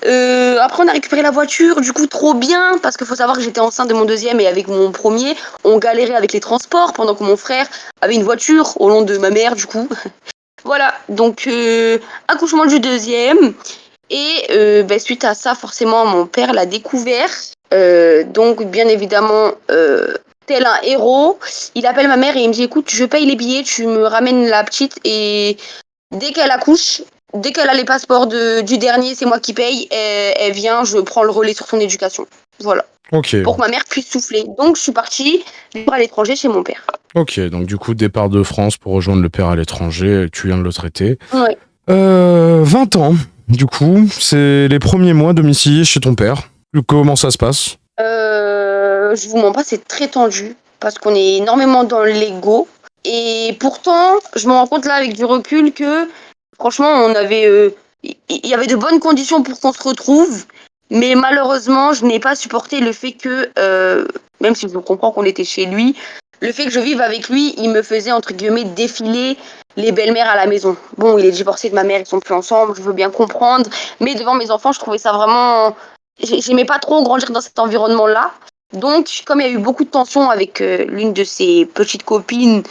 [SPEAKER 2] Après, on a récupéré la voiture, du coup, trop bien, parce qu'il faut savoir que j'étais enceinte de mon deuxième et avec mon premier, on galérait avec les transports pendant que mon frère avait une voiture au long de ma mère, du coup. Voilà, donc accouchement du deuxième. Et suite à ça, forcément, mon père l'a découvert. Donc, bien évidemment, tel un héros, il appelle ma mère et il me dit, écoute, je paye les billets, tu me ramènes la petite et dès qu'elle accouche, dès qu'elle a les passeports du dernier, c'est moi qui paye. Elle vient, je prends le relais sur son éducation. Voilà.
[SPEAKER 1] Ok.
[SPEAKER 2] Pour que ma mère puisse souffler. Donc, je suis partie vivre à l'étranger chez mon père.
[SPEAKER 1] Ok, donc du coup, départ de France pour rejoindre le père à l'étranger, tu viens de le traiter.
[SPEAKER 2] Ouais.
[SPEAKER 1] 20 ans, du coup, c'est les premiers mois domiciliés chez ton père. Comment ça se passe?
[SPEAKER 2] Je vous mens pas, c'est très tendu parce qu'on est énormément dans l'ego. Et pourtant, je me rends compte là avec du recul que franchement, on avait, il y avait de bonnes conditions pour qu'on se retrouve. Mais malheureusement, je n'ai pas supporté le fait que, même si je comprends qu'on était chez lui, le fait que je vive avec lui, il me faisait entre guillemets défiler les belles-mères à la maison. Bon, il est divorcé de ma mère, ils sont plus ensemble, je veux bien comprendre. Mais devant mes enfants, je trouvais ça vraiment... J'aimais pas trop grandir dans cet environnement-là. Donc, comme il y a eu beaucoup de tensions avec l'une de ses petites copines,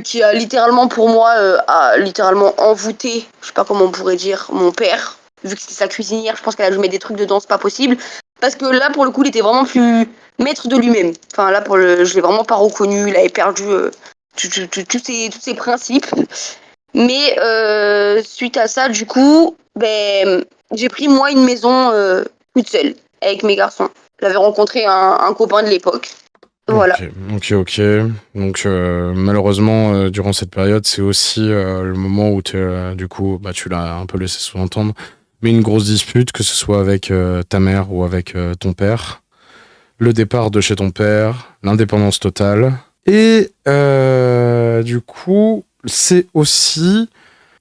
[SPEAKER 2] qui a littéralement, pour moi, a littéralement envoûté, je sais pas comment on pourrait dire, mon père. vu que c'était sa cuisinière, je pense qu'elle a dû mettre des trucs dedans, c'est pas possible. Parce que là, pour le coup, il était vraiment plus maître de lui-même. Enfin, là, je l'ai vraiment pas reconnu, il avait perdu tous ses principes. Mais suite à ça, du coup, j'ai pris moi une maison toute seule, avec mes garçons. J'avais rencontré un copain de l'époque. Voilà.
[SPEAKER 1] Ok. Donc malheureusement, durant cette période, c'est aussi le moment où du coup, tu l'as un peu laissé sous-entendre, mais une grosse dispute, que ce soit avec ta mère ou avec ton père, le départ de chez ton père, l'indépendance totale, et du coup, c'est aussi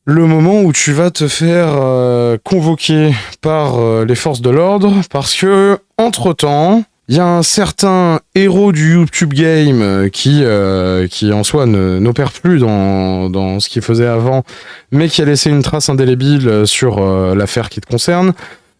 [SPEAKER 1] le moment où tu vas te faire convoquer par les forces de l'ordre, parce que entre-temps, il y a un certain héros du YouTube Game qui en soi n'opère plus dans ce qu'il faisait avant, mais qui a laissé une trace indélébile sur l'affaire qui te concerne.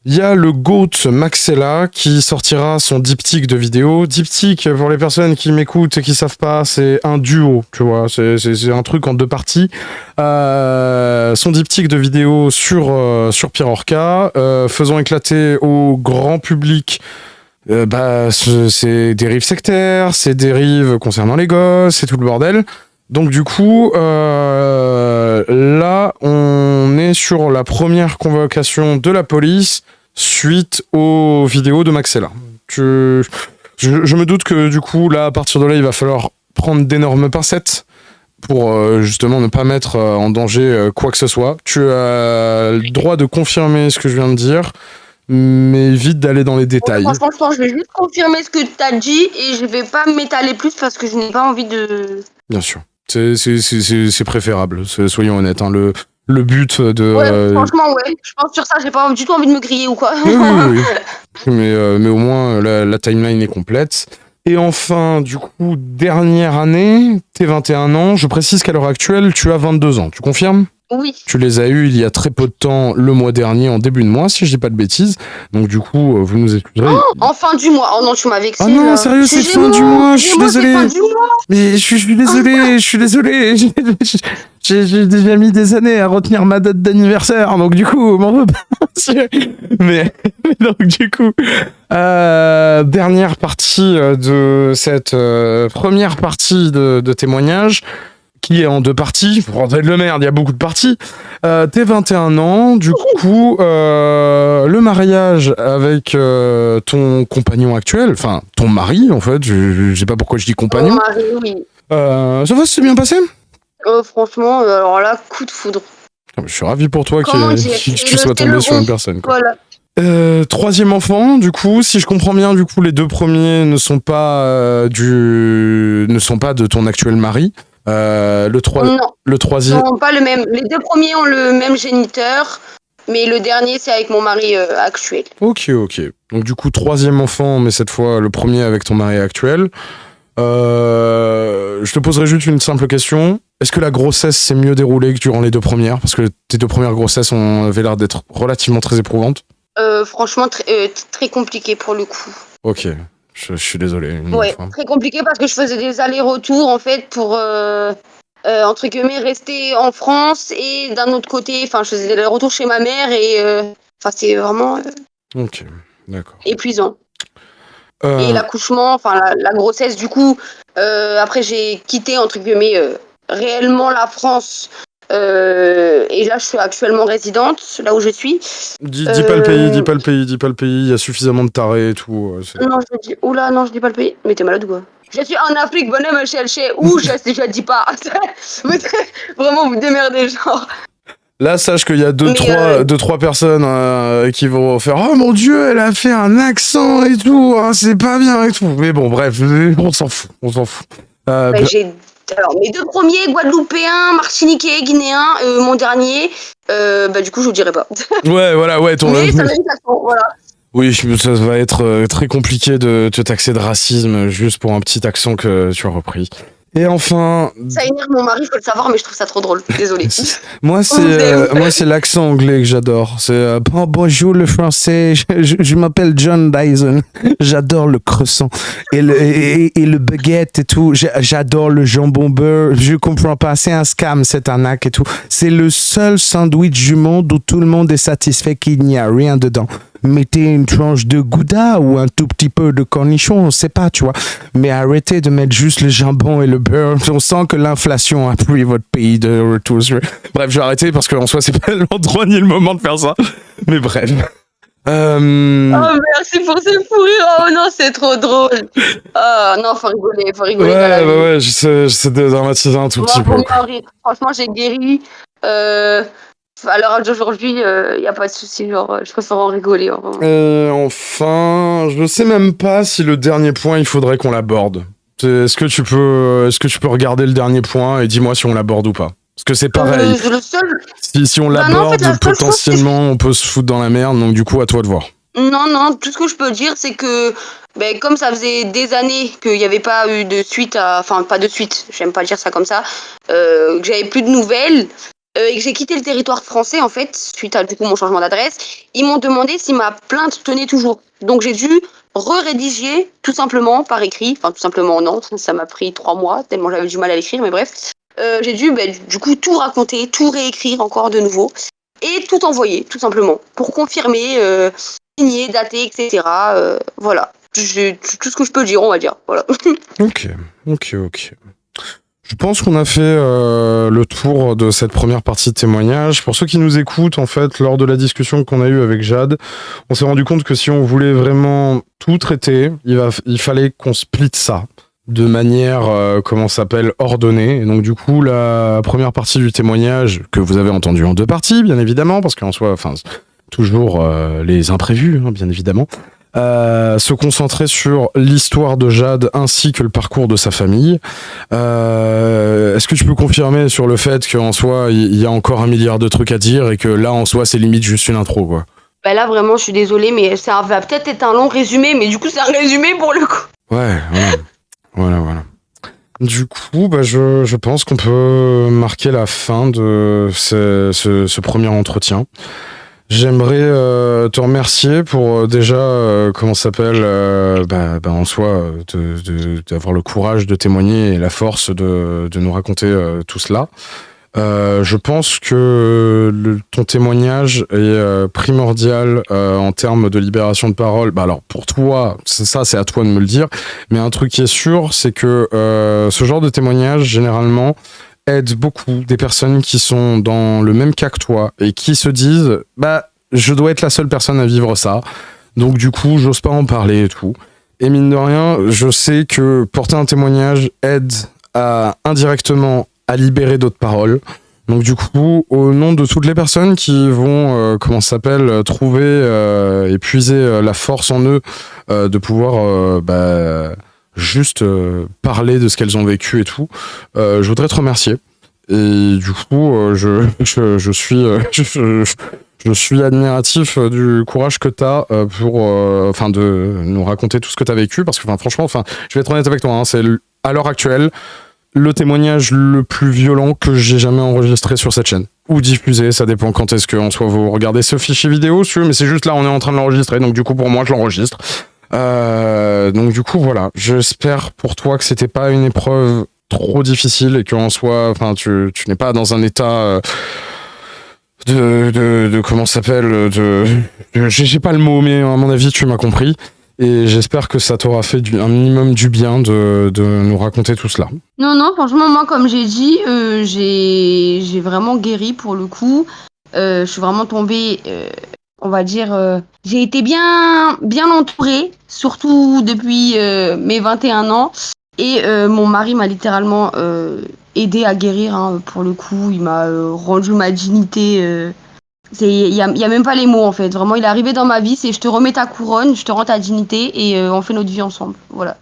[SPEAKER 1] Il y a le GOAT Maxella qui sortira son diptyque de vidéos. Diptyque, pour les personnes qui m'écoutent et qui savent pas, c'est un duo, tu vois, c'est un truc en 2 parties. Son diptyque de vidéos sur Pierre Orca, faisant éclater au grand public c'est dérives sectaires, c'est dérives concernant les gosses, c'est tout le bordel. Donc du coup, là, on est sur la première convocation de la police suite aux vidéos de Maxella. Je me doute que du coup, là, à partir de là, il va falloir prendre d'énormes pincettes pour justement ne pas mettre en danger quoi que ce soit. Tu as le droit de confirmer ce que je viens de dire, mais évite d'aller dans les détails.
[SPEAKER 2] Franchement, je pense que je vais juste confirmer ce que tu as dit et je vais pas m'étaler plus parce que je n'ai pas envie de...
[SPEAKER 1] Bien sûr. C'est préférable, soyons honnêtes. Hein. Le but de...
[SPEAKER 2] Ouais, franchement, ouais. Je pense sur ça, j'ai pas du tout envie de me griller ou quoi.
[SPEAKER 1] Oui. Mais au moins, la timeline est complète. Et enfin, du coup, dernière année, tes 21 ans. Je précise qu'à l'heure actuelle, tu as 22 ans. Tu confirmes ?
[SPEAKER 2] Oui.
[SPEAKER 1] Tu les as eus il y a très peu de temps, le mois dernier, en début de mois, si je dis pas de bêtises. Donc du coup, vous nous excuserez.
[SPEAKER 2] Oh, en fin du mois. Oh non, tu m'as vexé.
[SPEAKER 1] Ah non,
[SPEAKER 2] là.
[SPEAKER 1] sérieux, c'est fin du mois, je suis désolé.
[SPEAKER 2] Fin du mois.
[SPEAKER 1] Mais je suis désolé. J'ai déjà mis des années à retenir ma date d'anniversaire, donc du coup, m'en veux pas. mais donc du coup, dernière partie de cette première partie de témoignage, qui est en 2 parties. Pour rentrer de le merde, il y a beaucoup de parties. T'es 21 ans, du coup, le mariage avec ton compagnon actuel, enfin, ton mari, en fait, je sais pas pourquoi je dis compagnon.
[SPEAKER 2] Mon mari, oui.
[SPEAKER 1] Ça va, c'est bien passé ?
[SPEAKER 2] Franchement, alors là, coup de foudre.
[SPEAKER 1] Je suis ravi pour toi que tu sois tombé sur une personne. Quoi.
[SPEAKER 2] Voilà.
[SPEAKER 1] 3e enfant, du coup, si je comprends bien, du coup, les 2 premiers ne sont pas de ton actuel mari. Le 3e.
[SPEAKER 2] Non, pas le même. Les 2 premiers ont le même géniteur, mais le dernier, c'est avec mon mari actuel.
[SPEAKER 1] Ok. Donc du coup, 3e enfant, mais cette fois, le premier avec ton mari actuel. Je te poserai juste une simple question. Est-ce que la grossesse s'est mieux déroulée que durant les 2 premières ? Parce que tes 2 premières grossesses avaient l'air d'être relativement très éprouvantes.
[SPEAKER 2] Franchement, très compliqué pour le coup.
[SPEAKER 1] Ok, je suis désolé.
[SPEAKER 2] Ouais, très compliqué parce que je faisais des allers-retours en fait pour entre guillemets rester en France et d'un autre côté, enfin je faisais des allers-retours chez ma mère et enfin c'est vraiment
[SPEAKER 1] ok, d'accord.
[SPEAKER 2] épuisant. Et l'accouchement, enfin la grossesse du coup, après j'ai quitté entre guillemets réellement la France. Et là, je suis actuellement résidente, là où je suis.
[SPEAKER 1] Dis pas le pays, il y a suffisamment de tarés et tout.
[SPEAKER 2] Non, je dis pas le pays. Mais t'es malade ou quoi ? Je suis en Afrique, bonhomme, où je dis pas. Vraiment, vous démerdez, genre.
[SPEAKER 1] Là, sache qu'il y a deux, trois personnes qui vont faire « Oh mon Dieu, elle a fait un accent et tout, hein, c'est pas bien et tout. » Mais bon, bref, on s'en fout.
[SPEAKER 2] Alors, mes 2 premiers, guadeloupéens, martiniquais, guinéens, mon dernier, du coup, je vous dirai pas.
[SPEAKER 1] Ouais, voilà, ouais.
[SPEAKER 2] Mais ça mérite l'accent, voilà.
[SPEAKER 1] Oui, ça va être très compliqué de te taxer de racisme juste pour un petit accent que tu as repris. Et enfin,
[SPEAKER 2] Ça énerve mon mari, faut le savoir, mais je trouve ça trop drôle. Désolée.
[SPEAKER 1] moi c'est l'accent anglais que j'adore. C'est bonjour le français, je m'appelle John Dyson. J'adore le croissant et le baguette et tout. J'adore le jambon beurre. Je comprends pas, c'est un scam cette arnaque et tout. C'est le seul sandwich du monde où tout le monde est satisfait qu'il n'y a rien dedans. Mettez une tranche de gouda ou un tout petit peu de cornichon, on sait pas, tu vois. Mais arrêtez de mettre juste le jambon et le beurre. On sent que l'inflation a pris votre pays de retour. Bref, je vais arrêter parce qu'en soi, c'est pas l'endroit ni le moment de faire ça. Mais bref.
[SPEAKER 2] Oh, merci pour ce fou rire. Oh non, c'est trop drôle. Oh non, faut rigoler dans la vie.
[SPEAKER 1] Ouais, j'essaie de dramatiser un tout
[SPEAKER 2] Moi,
[SPEAKER 1] petit
[SPEAKER 2] faut
[SPEAKER 1] peu.
[SPEAKER 2] mieux en rire. Franchement, j'ai guéri. À l'heure d'aujourd'hui, y a pas de souci. Genre, je préfère en rigoler.
[SPEAKER 1] Enfin, je sais même pas si le dernier point, il faudrait qu'on l'aborde. Est-ce que tu peux regarder le dernier point et dis-moi si on l'aborde ou pas? Parce que c'est pareil.
[SPEAKER 2] Le seul.
[SPEAKER 1] Si on
[SPEAKER 2] non, en
[SPEAKER 1] l'aborde,
[SPEAKER 2] fait, la seule chose,
[SPEAKER 1] potentiellement, on peut se foutre dans la merde. Donc du coup, à toi de voir.
[SPEAKER 2] Non, tout ce que je peux dire, c'est que comme ça faisait des années qu'il n'y avait pas eu de suite, enfin pas de suite, j'aime pas dire ça comme ça, que j'avais plus de nouvelles et que j'ai quitté le territoire français en fait, suite à du coup mon changement d'adresse, ils m'ont demandé si ma plainte tenait toujours. Donc j'ai dû re-rédiger tout simplement par écrit, enfin tout simplement non, ça m'a pris 3 mois, tellement j'avais du mal à l'écrire, mais bref. J'ai dû du coup tout raconter, tout réécrire encore de nouveau et tout envoyer tout simplement pour confirmer. Signé, daté, etc. Voilà. Tout ce que je peux dire, on va dire. Voilà.
[SPEAKER 1] Ok. Je pense qu'on a fait le tour de cette première partie de témoignage. Pour ceux qui nous écoutent, en fait, lors de la discussion qu'on a eue avec Jade, on s'est rendu compte que si on voulait vraiment tout traiter, il fallait qu'on split ça de manière, ordonnée. Et donc du coup, la première partie du témoignage, que vous avez entendu en 2 parties, bien évidemment, parce qu'en soi, toujours les imprévus, hein, bien évidemment. Se concentrer sur l'histoire de Jade ainsi que le parcours de sa famille. Est-ce que tu peux confirmer sur le fait qu'en soi, il y a encore 1 milliard de trucs à dire et que là, en soi, c'est limite juste une intro, quoi?
[SPEAKER 2] Là, vraiment, je suis désolée, mais ça va peut-être être un long résumé, mais du coup, c'est un résumé pour le coup.
[SPEAKER 1] Ouais, voilà. Du coup, je pense qu'on peut marquer la fin de ce premier entretien. J'aimerais te remercier pour déjà, en soi, d'avoir le courage de témoigner et la force de nous raconter tout cela. Je pense que ton témoignage est primordial en termes de libération de parole. Alors pour toi, c'est à toi de me le dire. Mais un truc qui est sûr, c'est que ce genre de témoignage, généralement, aide beaucoup des personnes qui sont dans le même cas que toi et qui se disent je dois être la seule personne à vivre ça, donc du coup j'ose pas en parler et tout. Et mine de rien, je sais que porter un témoignage aide indirectement à libérer d'autres paroles. Donc du coup, au nom de toutes les personnes qui vont trouver et puiser la force en eux de pouvoir juste parler de ce qu'elles ont vécu et tout, je voudrais te remercier. Et du coup, je suis admiratif du courage que tu as pour de nous raconter tout ce que tu as vécu, parce que franchement, je vais être honnête avec toi, hein, c'est à l'heure actuelle le témoignage le plus violent que j'ai jamais enregistré sur cette chaîne. Ou diffusé, ça dépend quand est-ce que en soit vous regardez ce fichier vidéo, mais c'est juste là, on est en train de l'enregistrer, donc du coup pour moi je l'enregistre. Donc du coup voilà, j'espère pour toi que c'était pas une épreuve trop difficile et qu'en soi, tu n'es pas dans un état j'ai pas le mot, mais à mon avis tu m'as compris. Et j'espère que ça t'aura fait un minimum du bien de nous raconter tout cela.
[SPEAKER 2] Non, franchement, moi, comme j'ai dit, j'ai vraiment guéri pour le coup. Je suis vraiment tombée, on va dire, j'ai été bien entourée, surtout depuis mes 21 ans. Et mon mari m'a littéralement aidé à guérir, hein, pour le coup. Il m'a rendu ma dignité. Il y a même pas les mots en fait. Vraiment, il est arrivé dans ma vie, c'est je te remets ta couronne, je te rends ta dignité et on fait notre vie ensemble. Voilà.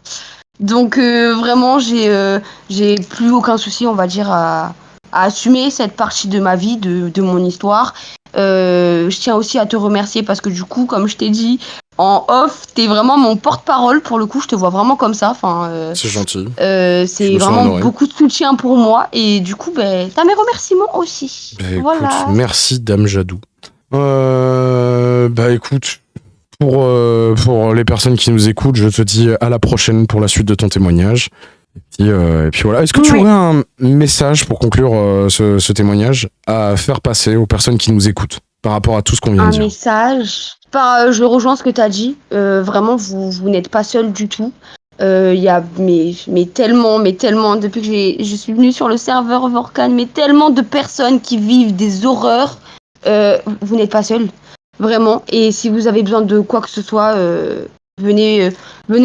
[SPEAKER 2] Donc vraiment, j'ai plus aucun souci, on va dire, à assumer cette partie de ma vie, de mon histoire. Je tiens aussi à te remercier parce que du coup, comme je t'ai dit, en off, t'es vraiment mon porte-parole pour le coup, je te vois vraiment comme ça. Enfin,
[SPEAKER 1] C'est gentil.
[SPEAKER 2] c'est
[SPEAKER 1] me sens
[SPEAKER 2] vraiment
[SPEAKER 1] honoré.
[SPEAKER 2] beaucoup de soutien pour moi et du coup, t'as mes remerciements aussi.
[SPEAKER 1] Bah, écoute,
[SPEAKER 2] Voilà.
[SPEAKER 1] merci Dame Jadou. Bah écoute, pour les personnes qui nous écoutent, je te dis à la prochaine pour la suite de ton témoignage. Et puis voilà. Est-ce que tu
[SPEAKER 2] Oui.
[SPEAKER 1] aurais un message pour conclure ce témoignage à faire passer aux personnes qui nous écoutent par rapport à tout ce qu'on vient
[SPEAKER 2] Un
[SPEAKER 1] de dire?
[SPEAKER 2] message. Je rejoins ce que tu as dit. Vraiment, vous n'êtes pas seul du tout. Il y a mais tellement, depuis que je suis venue sur le serveur Vorkan, mais tellement de personnes qui vivent des horreurs. Vous n'êtes pas seul, vraiment. Et si vous avez besoin de quoi que ce soit, venez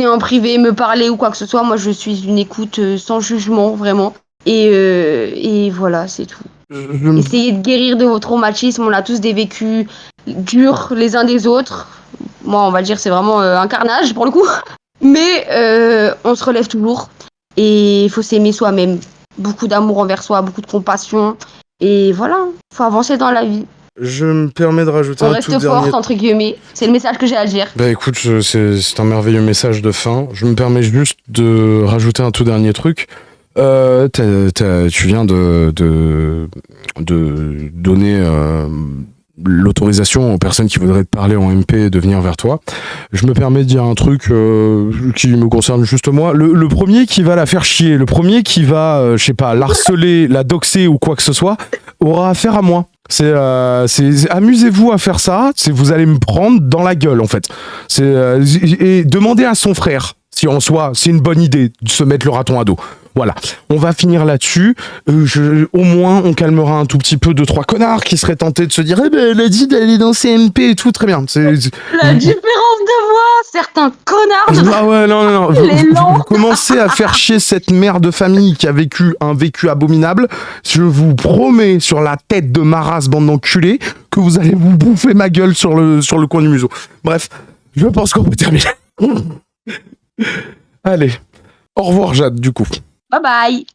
[SPEAKER 2] en privé me parler ou quoi que ce soit. Moi, je suis une écoute sans jugement, vraiment. Et voilà, c'est tout. Essayez de guérir de vos traumatismes. On a tous des vécus durs les uns des autres. Moi, on va dire c'est vraiment un carnage pour le coup. Mais on se relève toujours. Et il faut s'aimer soi-même. Beaucoup d'amour envers soi, beaucoup de compassion. Et voilà, faut avancer dans la vie.
[SPEAKER 1] Je me permets de rajouter
[SPEAKER 2] On
[SPEAKER 1] un
[SPEAKER 2] reste
[SPEAKER 1] tout dernier.
[SPEAKER 2] forte, entre guillemets. C'est le message que j'ai à dire.
[SPEAKER 1] Bah écoute, c'est un merveilleux message de fin. Je me permets juste de rajouter un tout dernier truc. Tu viens de donner l'autorisation aux personnes qui voudraient te parler en MP de venir vers toi. Je me permets de dire un truc qui me concerne juste moi. Le premier qui va la faire chier, le premier qui va, je sais pas, l'harceler, la doxer ou quoi que ce soit, aura affaire à moi. Amusez-vous à faire ça, vous allez me prendre dans la gueule en fait. Et demandez à son frère si en soi c'est une bonne idée de se mettre le raton à dos. Voilà, on va finir là-dessus. Au moins, on calmera un tout petit peu 2-3 connards qui seraient tentés de se dire, eh ben, elle a dit d'aller dans CMP et tout, très bien.
[SPEAKER 2] La différence de voix, certains connards.
[SPEAKER 1] Ah ouais, non. Vous commencez à faire chier cette mère de famille qui a vécu un vécu abominable. Je vous promets sur la tête de ma race, bande d'enculés, que vous allez vous bouffer ma gueule sur le coin du museau. Bref, je pense qu'on peut terminer. Allez, au revoir Jade, du coup.
[SPEAKER 2] Bye bye.